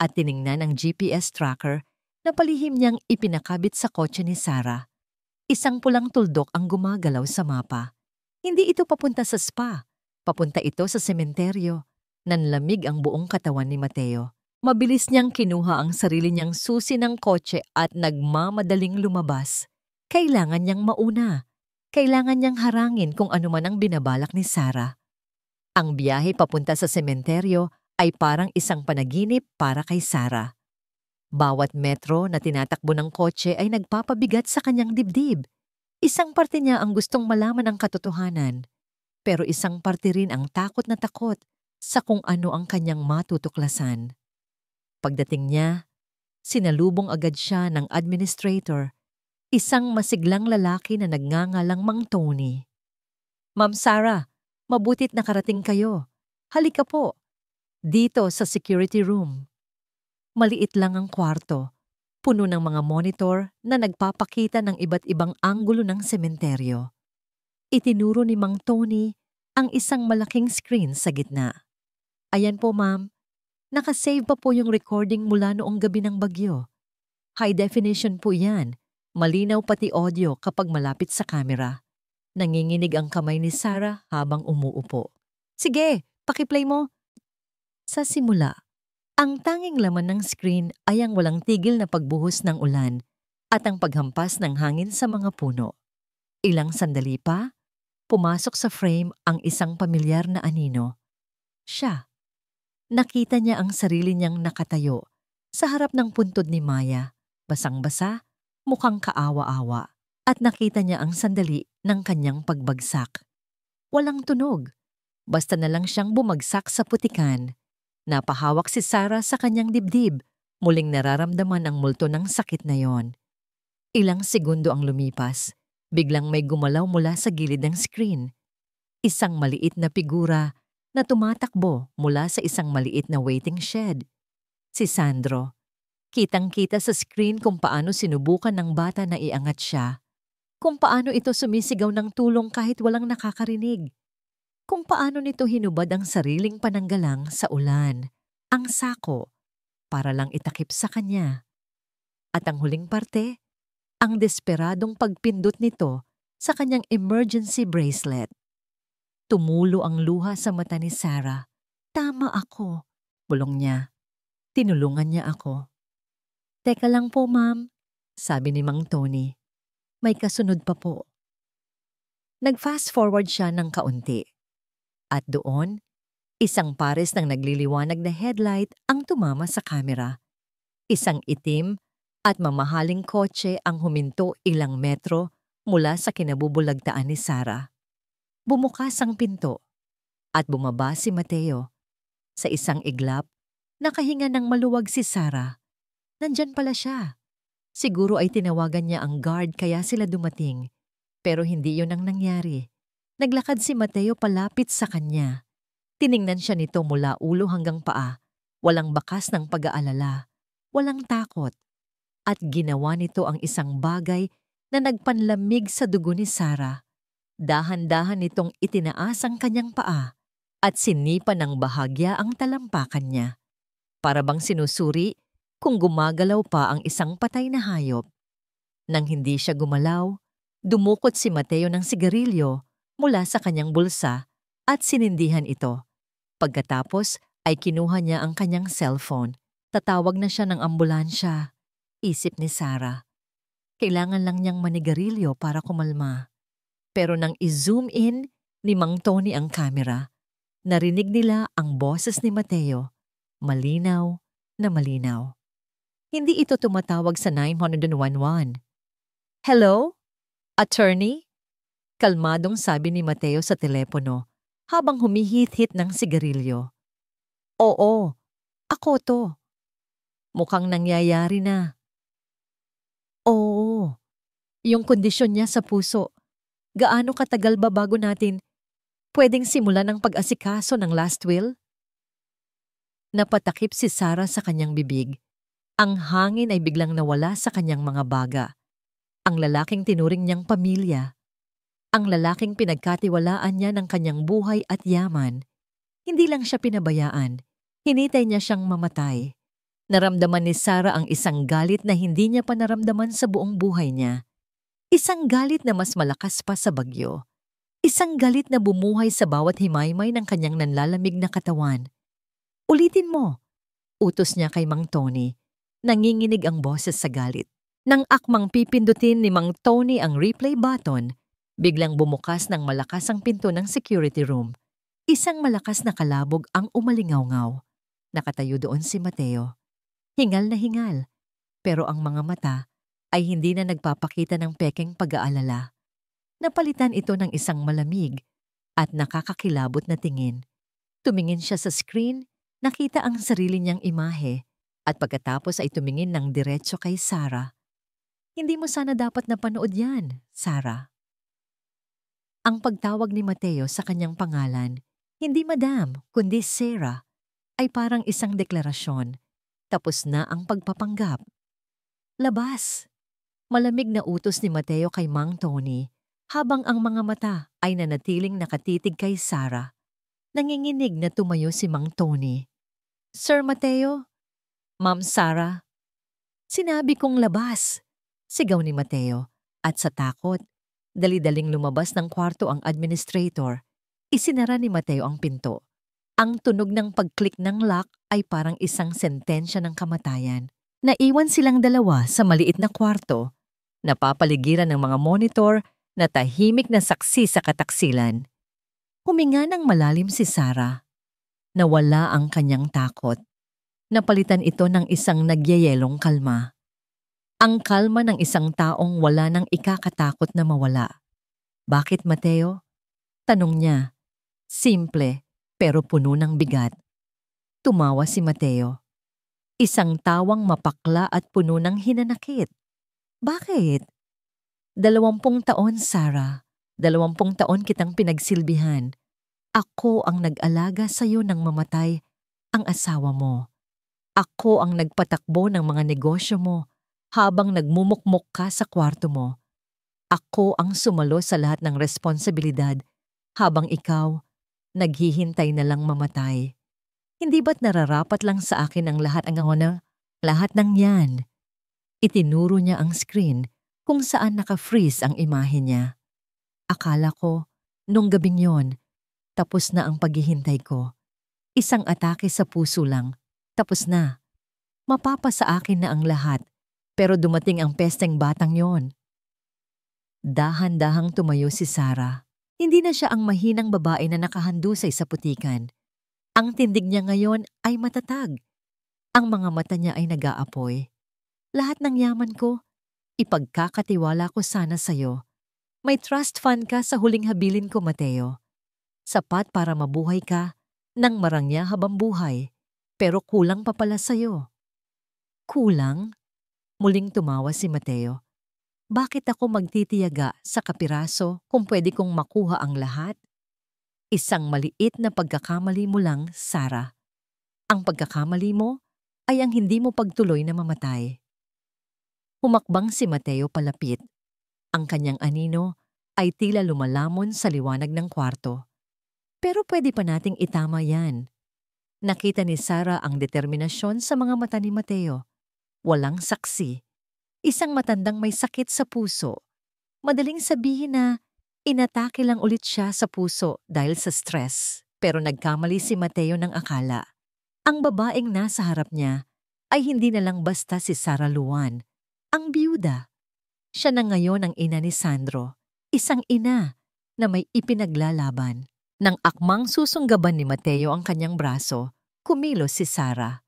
at tiningnan ang GPS tracker na palihim niyang ipinakabit sa kotse ni Sarah. Isang pulang tuldok ang gumagalaw sa mapa. Hindi ito papunta sa spa. Papunta ito sa sementeryo. Nanlamig ang buong katawan ni Mateo. Mabilis niyang kinuha ang sarili niyang susi ng kotse at nagmamadaling lumabas. Kailangan niyang mauna. Kailangan niyang harangin kung ano man ang binabalak ni Sarah. Ang biyahe papunta sa sementeryo ay parang isang panaginip para kay Sarah. Bawat metro na tinatakbo ng kotse ay nagpapabigat sa kanyang dibdib. Isang parte niya ang gustong malaman ang katotohanan, pero isang parte rin ang takot na takot sa kung ano ang kanyang matutuklasan. Pagdating niya, sinalubong agad siya ng administrator, isang masiglang lalaki na nagngangalang Mang Tony. "Ma'am Sarah, mabuti't nakarating kayo. Halika po, dito sa security room." Maliit lang ang kwarto, puno ng mga monitor na nagpapakita ng iba't ibang anggulo ng sementeryo. Itinuro ni Mang Tony ang isang malaking screen sa gitna. "Ayan po, ma'am. Nakasave pa po yung recording mula noong gabi ng bagyo. High definition po yan. Malinaw pati audio kapag malapit sa camera." Nanginginig ang kamay ni Sarah habang umuupo. "Sige, pakiplay mo." Sa simula, ang tanging laman ng screen ay ang walang tigil na pagbuhos ng ulan at ang paghampas ng hangin sa mga puno. Ilang sandali pa, pumasok sa frame ang isang pamilyar na anino. Siya. Nakita niya ang sarili niyang nakatayo sa harap ng puntod ni Maya, basang-basa, mukhang kaawa-awa, at nakita niya ang sandali ng kanyang pagbagsak. Walang tunog, basta na lang siyang bumagsak sa putikan. Napahawak si Sarah sa kanyang dibdib, muling nararamdaman ang multo ng sakit na yon. Ilang segundo ang lumipas, biglang may gumalaw mula sa gilid ng screen. Isang maliit na figura na tumatakbo mula sa isang maliit na waiting shed. Si Sandro. Kitang-kita sa screen kung paano sinubukan ng bata na iangat siya. Kung paano ito sumisigaw ng tulong kahit walang nakakarinig. Kung paano nito hinubad ang sariling pananggalang sa ulan, ang sako, para lang itakip sa kanya. At ang huling parte, ang desperadong pagpindot nito sa kanyang emergency bracelet. Tumulo ang luha sa mata ni Sarah. Tama ako, bulong niya. Tinulungan niya ako. Teka lang po, ma'am, sabi ni Mang Tony. May kasunod pa po. Nag-fast forward siya ng kaunti. At doon, isang pares ng nagliliwanag na headlight ang tumama sa kamera. Isang itim at mamahaling kotse ang huminto ilang metro mula sa kinabubulagtaan ni Sarah. Bumukas ang pinto at bumaba si Mateo. Sa isang iglap, nakahinga ng maluwag si Sarah. Nandyan pala siya. Siguro ay tinawagan niya ang guard kaya sila dumating. Pero hindi yun ang nangyari. Naglakad si Mateo palapit sa kanya. Tiningnan siya nito mula ulo hanggang paa. Walang bakas ng pag-aalala. Walang takot. At ginawa nito ang isang bagay na nagpanlamig sa dugo ni Sarah. Dahan-dahan nitong itinaas ang kanyang paa at sinipa ng bahagya ang talampakan niya. Para bang sinusuri kung gumagalaw pa ang isang patay na hayop. Nang hindi siya gumalaw, dumukot si Mateo ng sigarilyo mula sa kanyang bulsa at sinindihan ito. Pagkatapos ay kinuha niya ang kanyang cellphone. Tatawag na siya ng ambulansya. Isip ni Sarah. Kailangan lang niyang manigarilyo para kumalma. Pero nang i-zoom in ni Mang Tony ang camera, narinig nila ang boses ni Mateo. Malinaw na malinaw. Hindi ito tumatawag sa 911. Hello? Attorney? Kalmadong sabi ni Mateo sa telepono habang humihit-hit ng sigarilyo. Oo, ako to. Mukhang nangyayari na. Oo, yung kondisyon niya sa puso. Gaano katagal ba bago natin pwedeng simulan ang pag-asikaso ng last will? Napatakip si Sarah sa kanyang bibig. Ang hangin ay biglang nawala sa kanyang mga baga. Ang lalaking tinuring niyang pamilya. Ang lalaking pinagkatiwalaan niya ng kanyang buhay at yaman. Hindi lang siya pinabayaan. Hinintay niya siyang mamatay. Naramdaman ni Sarah ang isang galit na hindi niya pa naramdaman sa buong buhay niya. Isang galit na mas malakas pa sa bagyo. Isang galit na bumuhay sa bawat himaymay ng kanyang nanlalamig na katawan. Ulitin mo, utos niya kay Mang Tony. Nanginginig ang boses sa galit. Nang akmang pipindutin ni Mang Tony ang replay button, biglang bumukas ng malakas ang pinto ng security room. Isang malakas na kalabog ang umalingaw-ngaw. Nakatayo doon si Mateo. Hingal na hingal, pero ang mga mata ay hindi na nagpapakita ng pekeng pag-aalala. Napalitan ito ng isang malamig at nakakakilabot na tingin. Tumingin siya sa screen, nakita ang sarili niyang imahe at pagkatapos ay tumingin ng diretso kay Sarah. Hindi mo sana dapat napanood yan, Sarah. Ang pagtawag ni Mateo sa kanyang pangalan, hindi Madam, kundi Sarah, ay parang isang deklarasyon. Tapos na ang pagpapanggap. Labas! Malamig na utos ni Mateo kay Mang Tony habang ang mga mata ay nanatiling nakatitig kay Sarah. Nanginginig na tumayo si Mang Tony. Sir Mateo? Ma'am Sarah? Sinabi kong labas! Sigaw ni Mateo at sa takot, dali-daling lumabas ng kwarto ang administrator. Isinara ni Mateo ang pinto. Ang tunog ng pag-click ng lock ay parang isang sentensya ng kamatayan. Naiwan silang dalawa sa maliit na kwarto, napapaligiran ng mga monitor na tahimik na saksi sa kataksilan. Huminga ng malalim si Sarah. Nawala ang kanyang takot. Napalitan ito ng isang nagyayelong kalma. Ang kalma ng isang taong wala nang ikakatakot na mawala. "Bakit, Mateo?" tanong niya. Simple, pero puno ng bigat. Tumawa si Mateo. Isang tawang mapakla at puno ng hinanakit. "Bakit?" 20 taon, Sarah. 20 taon kitang pinagsilbihan. Ako ang nag-alaga sa'yo nang mamatay ang asawa mo. Ako ang nagpatakbo ng mga negosyo mo habang nagmumukmok ka sa kwarto mo. Ako ang sumalo sa lahat ng responsibilidad habang ikaw naghihintay na lang mamatay. Hindi ba't nararapat lang sa akin ang lahat lahat ng yan? Itinuro niya ang screen kung saan naka-freeze ang imahe niya. Akala ko, nung gabing yon, tapos na ang paghihintay ko. Isang atake sa puso lang, tapos na. Mapapasa akin na ang lahat, pero dumating ang pesteng batang yon. Dahan-dahang tumayo si Sarah. Hindi na siya ang mahinang babae na nakahandusay sa putikan. Ang tindig niya ngayon ay matatag. Ang mga mata niya ay nag-aapoy. "Lahat ng yaman ko, ipagkakatiwala ko sana sa'yo. May trust fund ka sa huling habilin ko, Mateo. Sapat para mabuhay ka nang marangya habang buhay, pero kulang pa pala sa'yo." "Kulang?" Muling tumawa si Mateo. "Bakit ako magtitiyaga sa kapiraso kung pwede kong makuha ang lahat?" "Isang maliit na pagkakamali mo lang, Sarah. Ang pagkakamali mo ay ang hindi mo pagtuloy na mamatay." Humakbang si Mateo palapit. Ang kanyang anino ay tila lumalamon sa liwanag ng kwarto. "Pero pwede pa nating itama yan." Nakita ni Sarah ang determinasyon sa mga mata ni Mateo. Walang saksi. Isang matandang may sakit sa puso. Madaling sabihin na inatake lang ulit siya sa puso dahil sa stress. Pero nagkamali si Mateo ng akala. Ang babaeng nasa harap niya ay hindi na lang basta si Sarah Luan, ang biyuda. Siya na ngayon ang ina ni Sandro, isang ina na may ipinaglalaban. Nang akmang susunggaban ni Mateo ang kanyang braso, kumilos si Sarah.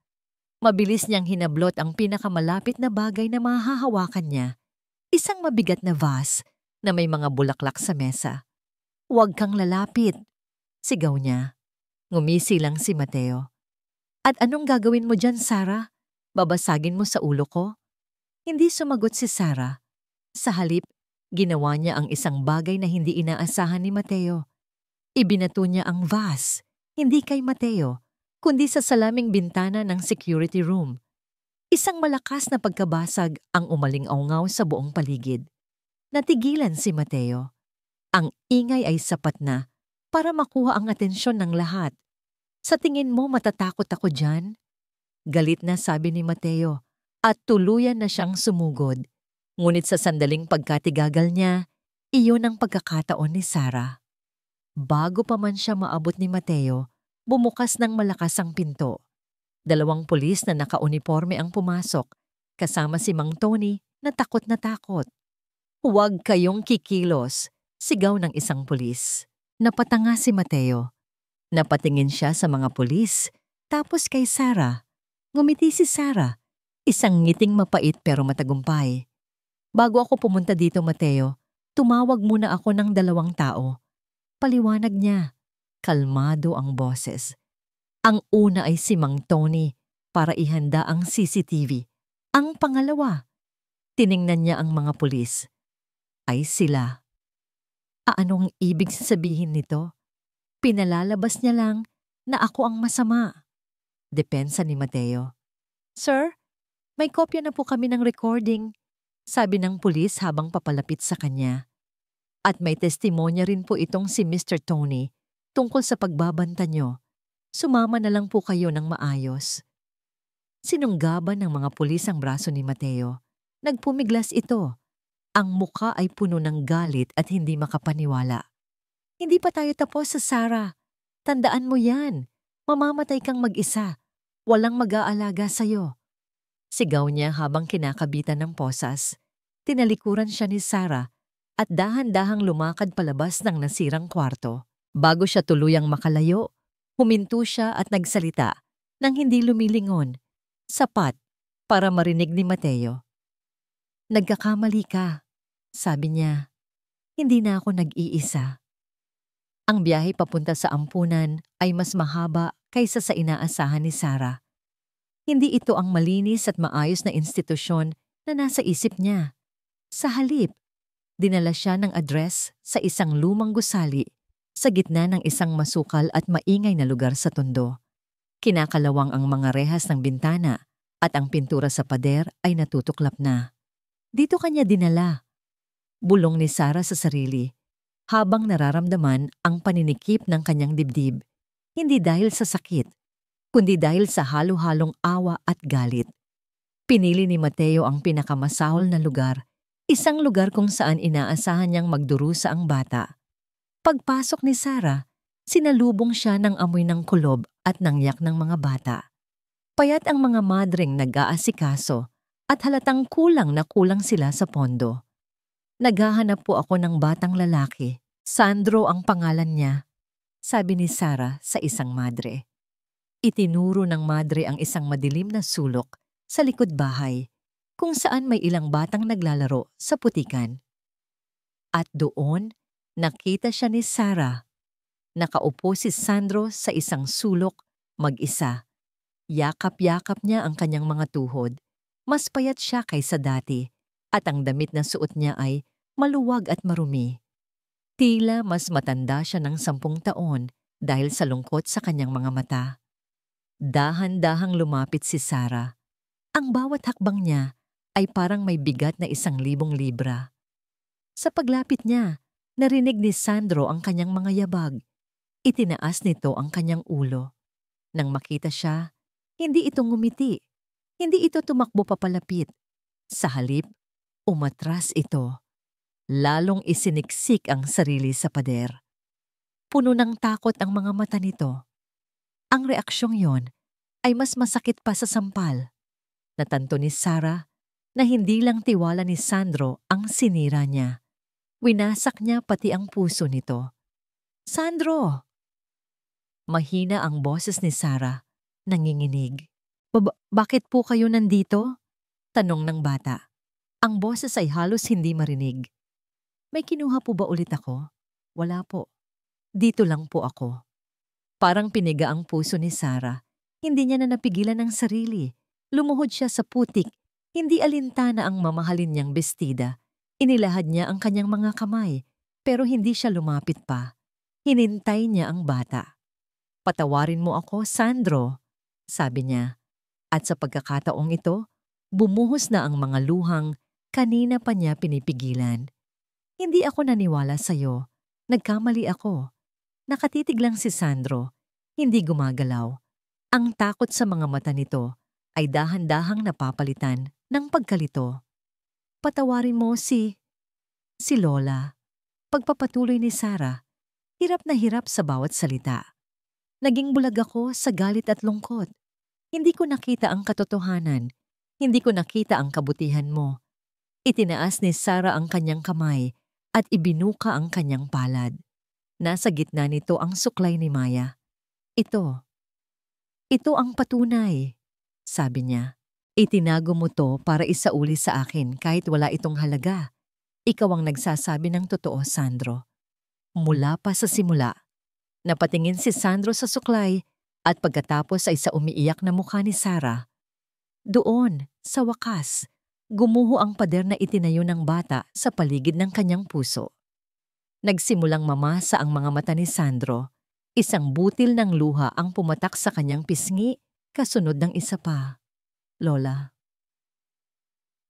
Mabilis niyang hinablot ang pinakamalapit na bagay na mahahawakan niya. Isang mabigat na vase na may mga bulaklak sa mesa. "Huwag kang lalapit," sigaw niya. Ngumisi lang si Mateo. "At anong gagawin mo dyan, Sarah? Babasagin mo sa ulo ko?" Hindi sumagot si Sarah. Sa halip, ginawa niya ang isang bagay na hindi inaasahan ni Mateo. Ibinato niya ang vase, hindi kay Mateo, kundi sa salaming bintana ng security room. Isang malakas na pagkabasag ang umaling-aungaw sa buong paligid. Natigilan si Mateo. Ang ingay ay sapat na para makuha ang atensyon ng lahat. "Sa tingin mo matatakot ako dyan?" Galit na sabi ni Mateo at tuluyan na siyang sumugod. Ngunit sa sandaling pagkatigagal niya, iyon ang pagkakataon ni Sarah. Bago pa man siya maabot ni Mateo, bumukas ng malakas ang pinto. 2 pulis na nakauniforme ang pumasok, kasama si Mang Tony na takot na takot. "Huwag kayong kikilos," sigaw ng isang pulis. Napatanga si Mateo. Napatingin siya sa mga pulis, tapos kay Sarah. Ngumiti si Sarah, isang ngiting mapait pero matagumpay. "Bago ako pumunta dito, Mateo, tumawag muna ako ng 2 tao." Paliwanag niya. Kalmado ang boses. Ang una ay si Mang Tony para ihanda ang CCTV. Ang pangalawa, tiningnan niya ang mga pulis, ay sila. Anong ibig sabihin nito? Pinalalabas niya lang na ako ang masama. Depensa ni Mateo. "Sir, may kopya na po kami ng recording," sabi ng pulis habang papalapit sa kanya. "At may testimonya rin po itong si Mr. Tony tungkol sa pagbabanta nyo. Sumama na lang po kayo ng maayos." Sinunggaban ng mga pulis ang braso ni Mateo. Nagpumiglas ito. Ang muka ay puno ng galit at hindi makapaniwala. "Hindi pa tayo tapos sa Sarah. Tandaan mo yan. Mamamatay kang mag-isa. Walang mag-aalaga sa'yo. Sigaw niya habang kinakabitan ng posas. Tinalikuran siya ni Sarah at dahan-dahang lumakad palabas ng nasirang kwarto. Bago siya tuluyang makalayo, huminto siya at nagsalita nang hindi lumilingon. Sapat para marinig ni Mateo. "Nagkakamali ka," sabi niya. "Hindi na ako nag-iisa." Ang biyahe papunta sa ampunan ay mas mahaba kaysa sa inaasahan ni Sarah. Hindi ito ang malinis at maayos na institusyon na nasa isip niya. Sa halip, dinala siya ng address sa isang lumang gusali sa gitna ng isang masukal at maingay na lugar sa Tondo. Kinakalawang ang mga rehas ng bintana at ang pintura sa pader ay natutuklap na. Dito kanya dinala. Bulong ni Sarah sa sarili habang nararamdaman ang paninikip ng kanyang dibdib. Hindi dahil sa sakit, kundi dahil sa halo-halong awa at galit. Pinili ni Mateo ang pinakamasahol na lugar, isang lugar kung saan inaasahan niyang magdurusa ang bata. Pagpasok ni Sarah, sinalubong siya ng amoy ng kulob at ng yak ng mga bata. Payat ang mga madreng nag-aasikaso at halatang kulang na kulang sila sa pondo. "Naghahanap po ako ng batang lalaki. Sandro ang pangalan niya," sabi ni Sarah sa isang madre. Itinuro ng madre ang isang madilim na sulok sa likod bahay kung saan may ilang batang naglalaro sa putikan. At doon, nakita siya ni Sarah. Nakaupo si Sandro sa isang sulok, mag-isa. Yakap-yakap niya ang kanyang mga tuhod. Mas payat siya kaysa dati at ang damit na suot niya ay maluwag at marumi. Tila mas matanda siya ng 10 taon dahil sa lungkot sa kanyang mga mata. Dahan-dahang lumapit si Sarah. Ang bawat hakbang niya ay parang may bigat na 1,000 libra. Sa paglapit niya, narinig ni Sandro ang kanyang mga yabag. Itinaas nito ang kanyang ulo. Nang makita siya, hindi ito ngumiti. Hindi ito tumakbo papalapit. Sa halip, umatras ito. Lalong isiniksik ang sarili sa pader. Puno ng takot ang mga mata nito. Ang reaksyong yon ay mas masakit pa sa sampal. Natanto ni Sarah na hindi lang tiwala ni Sandro ang sinira niya. Winasak niya pati ang puso nito. "Sandro!" Mahina ang boses ni Sarah, nanginginig. Bakit po kayo nandito?" tanong ng bata. Ang boses ay halos hindi marinig. "May kinuha po ba ulit ako?" "Wala po. Dito lang po ako." Parang piniga ang puso ni Sarah. Hindi niya na napigilan ang sarili. Lumuhod siya sa putik. Hindi alintana ang mamahalin niyang bestida. Inilahad niya ang kanyang mga kamay, pero hindi siya lumapit pa. Hinintay niya ang bata. "Patawarin mo ako, Sandro," sabi niya. At sa pagkakataong ito, bumuhos na ang mga luhang kanina pa niya pinipigilan. "Hindi ako naniwala sa'yo. Nagkamali ako." Nakatitig lang si Sandro, hindi gumagalaw. Ang takot sa mga mata nito ay dahan-dahang napapalitan ng pagkalito. "Patawarin mo si Lola." Pagpapatuloy ni Sarah, hirap na hirap sa bawat salita. "Naging bulag ako sa galit at lungkot. Hindi ko nakita ang katotohanan. Hindi ko nakita ang kabutihan mo." Itinaas ni Sarah ang kanyang kamay at ibinuka ang kanyang palad. Nasa gitna nito ang suklay ni Maya. Ito ang patunay," sabi niya. "Itinago mo to para isauli sa akin kahit wala itong halaga. Ikaw ang nagsasabi ng totoo, Sandro." Mula pa sa simula, napatingin si Sandro sa suklay at pagkatapos ay sa umiiyak na mukha ni Sarah. Doon, sa wakas, gumuho ang pader na itinayo ng bata sa paligid ng kanyang puso. Nagsimulang mamasa ang mga mata ni Sandro. Isang butil ng luha ang pumatak sa kanyang pisngi, kasunod ng isa pa. "Lola."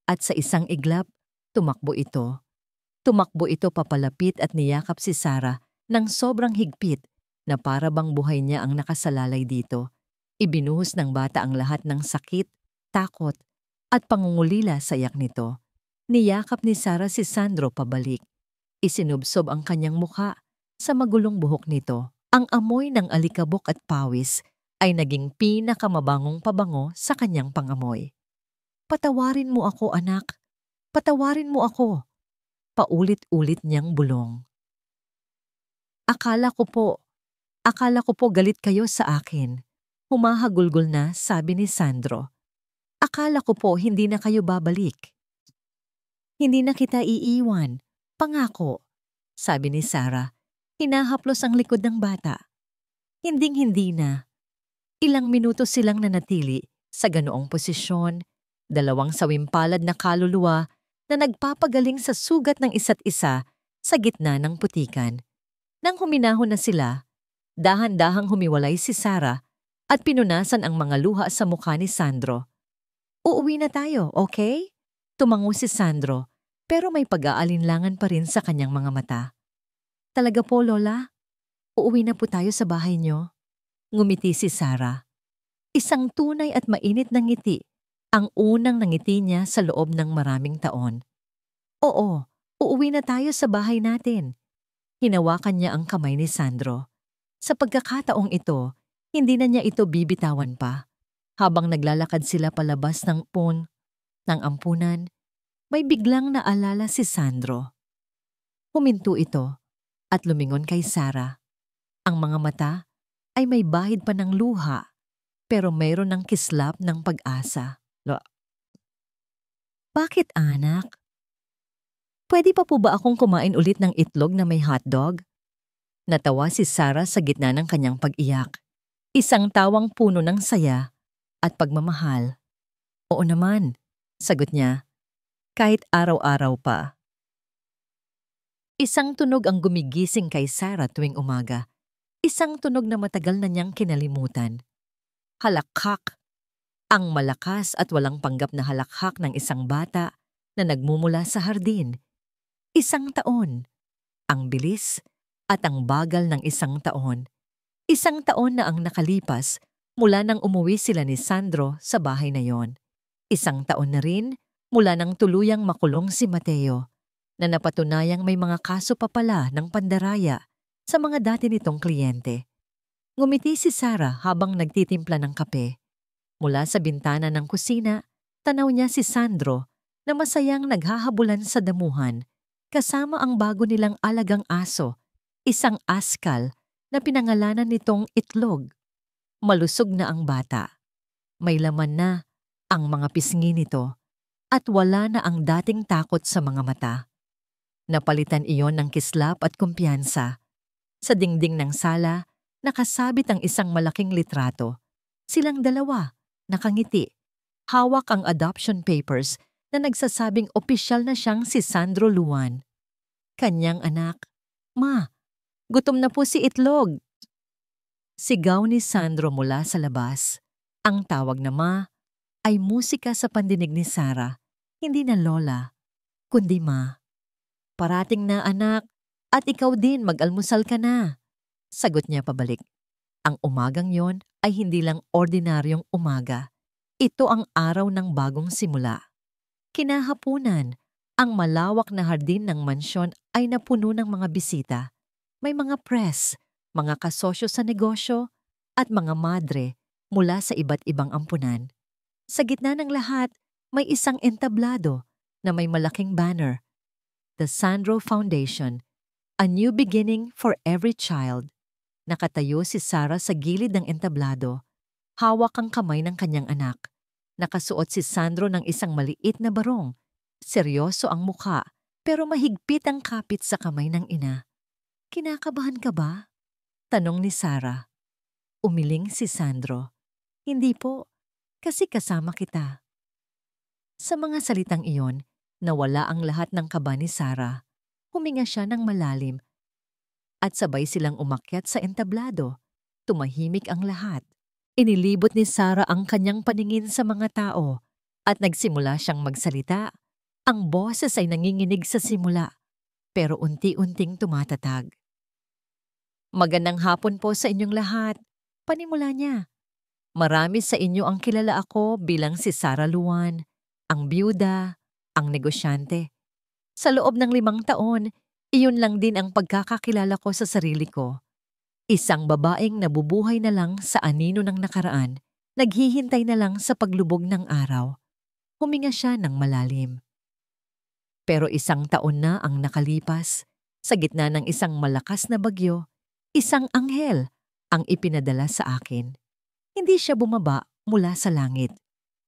At sa isang iglap, tumakbo ito. Tumakbo ito papalapit at niyakap si Sarah ng sobrang higpit na para bang buhay niya ang nakasalalay dito. Ibinuhos ng bata ang lahat ng sakit, takot, at pangungulila sa iyak nito. Niyakap ni Sarah si Sandro pabalik. Isinubsob ang kanyang mukha. Sa magulong buhok nito, ang amoy ng alikabok at pawis ay naging pinakamabangong pabango sa kanyang pangamoy. Patawarin mo ako, anak. Patawarin mo ako. Paulit-ulit niyang bulong. Akala ko po galit kayo sa akin. Humahagulgol na sabi ni Sandro. Akala ko po hindi na kayo babalik. Hindi na kita iiwan. Pangako, sabi ni Sarah. Hinahaplos ang likod ng bata. Hinding-hindi na. Ilang minuto silang nanatili sa ganoong posisyon, dalawang sawimpalad na kaluluwa na nagpapagaling sa sugat ng isa't isa sa gitna ng putikan. Nang huminahon na sila, dahan-dahang humiwalay si Sarah at pinunasan ang mga luha sa mukha ni Sandro. Uuwi na tayo, okay? Tumango si Sandro, pero may pag-aalinlangan pa rin sa kanyang mga mata. Talaga po, Lola? Uuwi na po tayo sa bahay niyo? Ngumiti si Sarah. Isang tunay at mainit na ngiti, ang unang nangiti niya sa loob ng maraming taon. Oo, uuwi na tayo sa bahay natin. Hinawakan niya ang kamay ni Sandro. Sa pagkakataong ito, hindi na niya ito bibitawan pa. Habang naglalakad sila palabas ng ampunan, may biglang naalala si Sandro. Huminto ito at lumingon kay Sarah. Ang mga mata ay may bahid pa ng luha, pero mayroon ng kislap ng pag-asa. Bakit, anak? Pwede pa po ba akong kumain ulit ng itlog na may hotdog? Natawa si Sarah sa gitna ng kanyang pag-iyak. Isang tawang puno ng saya at pagmamahal. Oo naman, sagot niya, kahit araw-araw pa. Isang tunog ang gumigising kay Sarah tuwing umaga. Isang tunog na matagal na niyang kinalimutan. Halakhak. Ang malakas at walang panggap na halakhak ng isang bata na nagmumula sa hardin. Isang taon. Ang bilis at ang bagal ng isang taon. Isang taon na ang nakalipas mula nang umuwi sila ni Sandro sa bahay na yon. Isang taon na rin mula nang tuluyang makulong si Mateo, na napatunayang may mga kaso pa pala ng pandaraya sa mga dati nitong kliyente. Ngumiti si Sarah habang nagtitimpla ng kape. Mula sa bintana ng kusina, tanaw niya si Sandro na masayang naghahabulan sa damuhan kasama ang bago nilang alagang aso, isang askal na pinangalanan nitong Itlog. Malusog na ang bata. May laman na ang mga pisngi nito at wala na ang dating takot sa mga mata. Napalitan iyon ng kislap at kumpiyansa. Sa dingding ng sala, nakasabit ang isang malaking litrato. Silang dalawa, nakangiti. Hawak ang adoption papers na nagsasabing opisyal na siyang si Sandro Luan. Kanyang anak. Ma, gutom na po si Itlog. Sigaw ni Sandro mula sa labas. Ang tawag na ma ay musika sa pandinig ni Sarah, hindi na lola, kundi ma. Parating na anak, at ikaw din mag-almusal ka na. Sagot niya pabalik. Ang umagang yon ay hindi lang ordinaryong umaga. Ito ang araw ng bagong simula. Kinahapunan, ang malawak na hardin ng mansyon ay napuno ng mga bisita. May mga press, mga kasosyo sa negosyo, at mga madre mula sa iba't ibang ampunan. Sa gitna ng lahat, may isang entablado na may malaking banner. The Sandro Foundation, a new beginning for every child. Nakatayo si Sarah sa gilid ng entablado. Hawak ang kamay ng kanyang anak. Nakasuot si Sandro ng isang maliit na barong. Seryoso ang mukha, pero mahigpit ang kapit sa kamay ng ina. Kinakabahan ka ba? Tanong ni Sarah. Umiling si Sandro. Hindi po, kasi kasama kita. Sa mga salitang iyon, nawala ang lahat ng kaba ni Sarah. Huminga siya ng malalim at sabay silang umakyat sa entablado. Tumahimik ang lahat. Inilibot ni Sarah ang kanyang paningin sa mga tao at nagsimula siyang magsalita. Ang boses ay nanginginig sa simula, pero unti-unting tumatatag. Magandang hapon po sa inyong lahat. Panimula niya. Marami sa inyo ang kilala ako bilang si Sarah Luan, ang byuda, ang negosyante. Sa loob ng 5 taon, iyon lang din ang pagkakakilala ko sa sarili ko. Isang babaeng nabubuhay na lang sa anino ng nakaraan, naghihintay na lang sa paglubog ng araw. Huminga siya ng malalim. Pero 1 taon na ang nakalipas, sa gitna ng isang malakas na bagyo, isang anghel ang ipinadala sa akin. Hindi siya bumaba mula sa langit.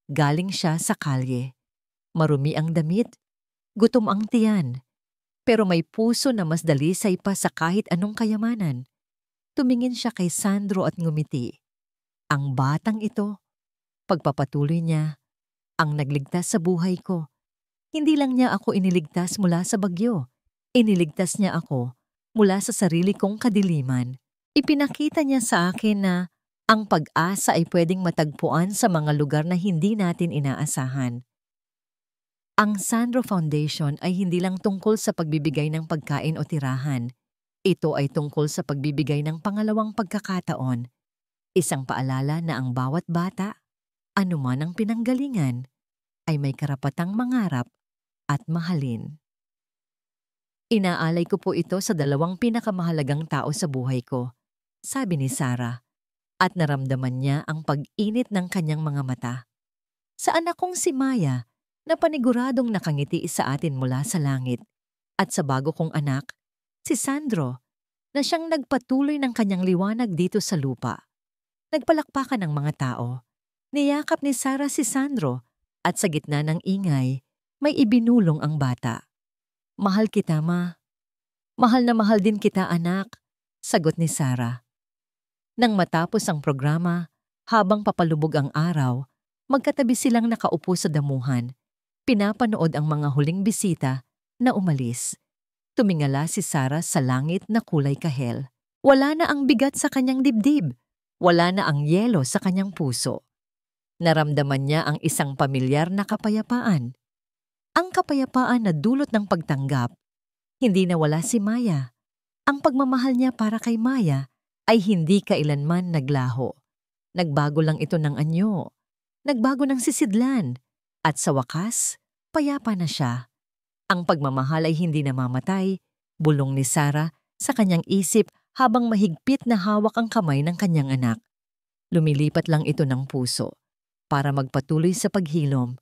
Galing siya sa kalye. Marumi ang damit, gutom ang tiyan, pero may puso na mas dalisay pa sa kahit anong kayamanan. Tumingin siya kay Sandro at ngumiti. Ang batang ito, pagpapatuloy niya, ang nagligtas sa buhay ko. Hindi lang niya ako iniligtas mula sa bagyo. Iniligtas niya ako mula sa sarili kong kadiliman. Ipinakita niya sa akin na ang pag-asa ay pwedeng matagpuan sa mga lugar na hindi natin inaasahan. Ang Sandro Foundation ay hindi lang tungkol sa pagbibigay ng pagkain o tirahan. Ito ay tungkol sa pagbibigay ng pangalawang pagkakataon. Isang paalala na ang bawat bata, anuman ang pinanggalingan, ay may karapatang mangarap at mahalin. Inaalay ko po ito sa 2 pinakamahalagang tao sa buhay ko, sabi ni Sarah, at naramdaman niya ang pag-init ng kanyang mga mata. Sa anak kong si Maya, na paniguradong nakangiti sa atin mula sa langit, at sa bago kong anak, si Sandro, na siyang nagpatuloy ng kanyang liwanag dito sa lupa. Nagpalakpakan ng mga tao. Niyakap ni Sarah si Sandro at sa gitna ng ingay, may ibinulong ang bata. Mahal kita, ma. Mahal na mahal din kita, anak, sagot ni Sarah. Nang matapos ang programa, habang papalubog ang araw, magkatabi silang nakaupo sa damuhan. Pinapanood ang mga huling bisita na umalis. Tumingala si Sarah sa langit na kulay kahel. Wala na ang bigat sa kanyang dibdib. Wala na ang yelo sa kanyang puso. Naramdaman niya ang isang pamilyar na kapayapaan. Ang kapayapaan na dulot ng pagtanggap. Hindi nawala si Maya. Ang pagmamahal niya para kay Maya ay hindi kailanman naglaho. Nagbago lang ito ng anyo. Nagbago ng sisidlan. At sa wakas, payapa na siya. Ang pagmamahal ay hindi namamatay, bulong ni Sarah sa kanyang isip habang mahigpit na hawak ang kamay ng kanyang anak. Lumilipat lang ito ng puso para magpatuloy sa paghilom.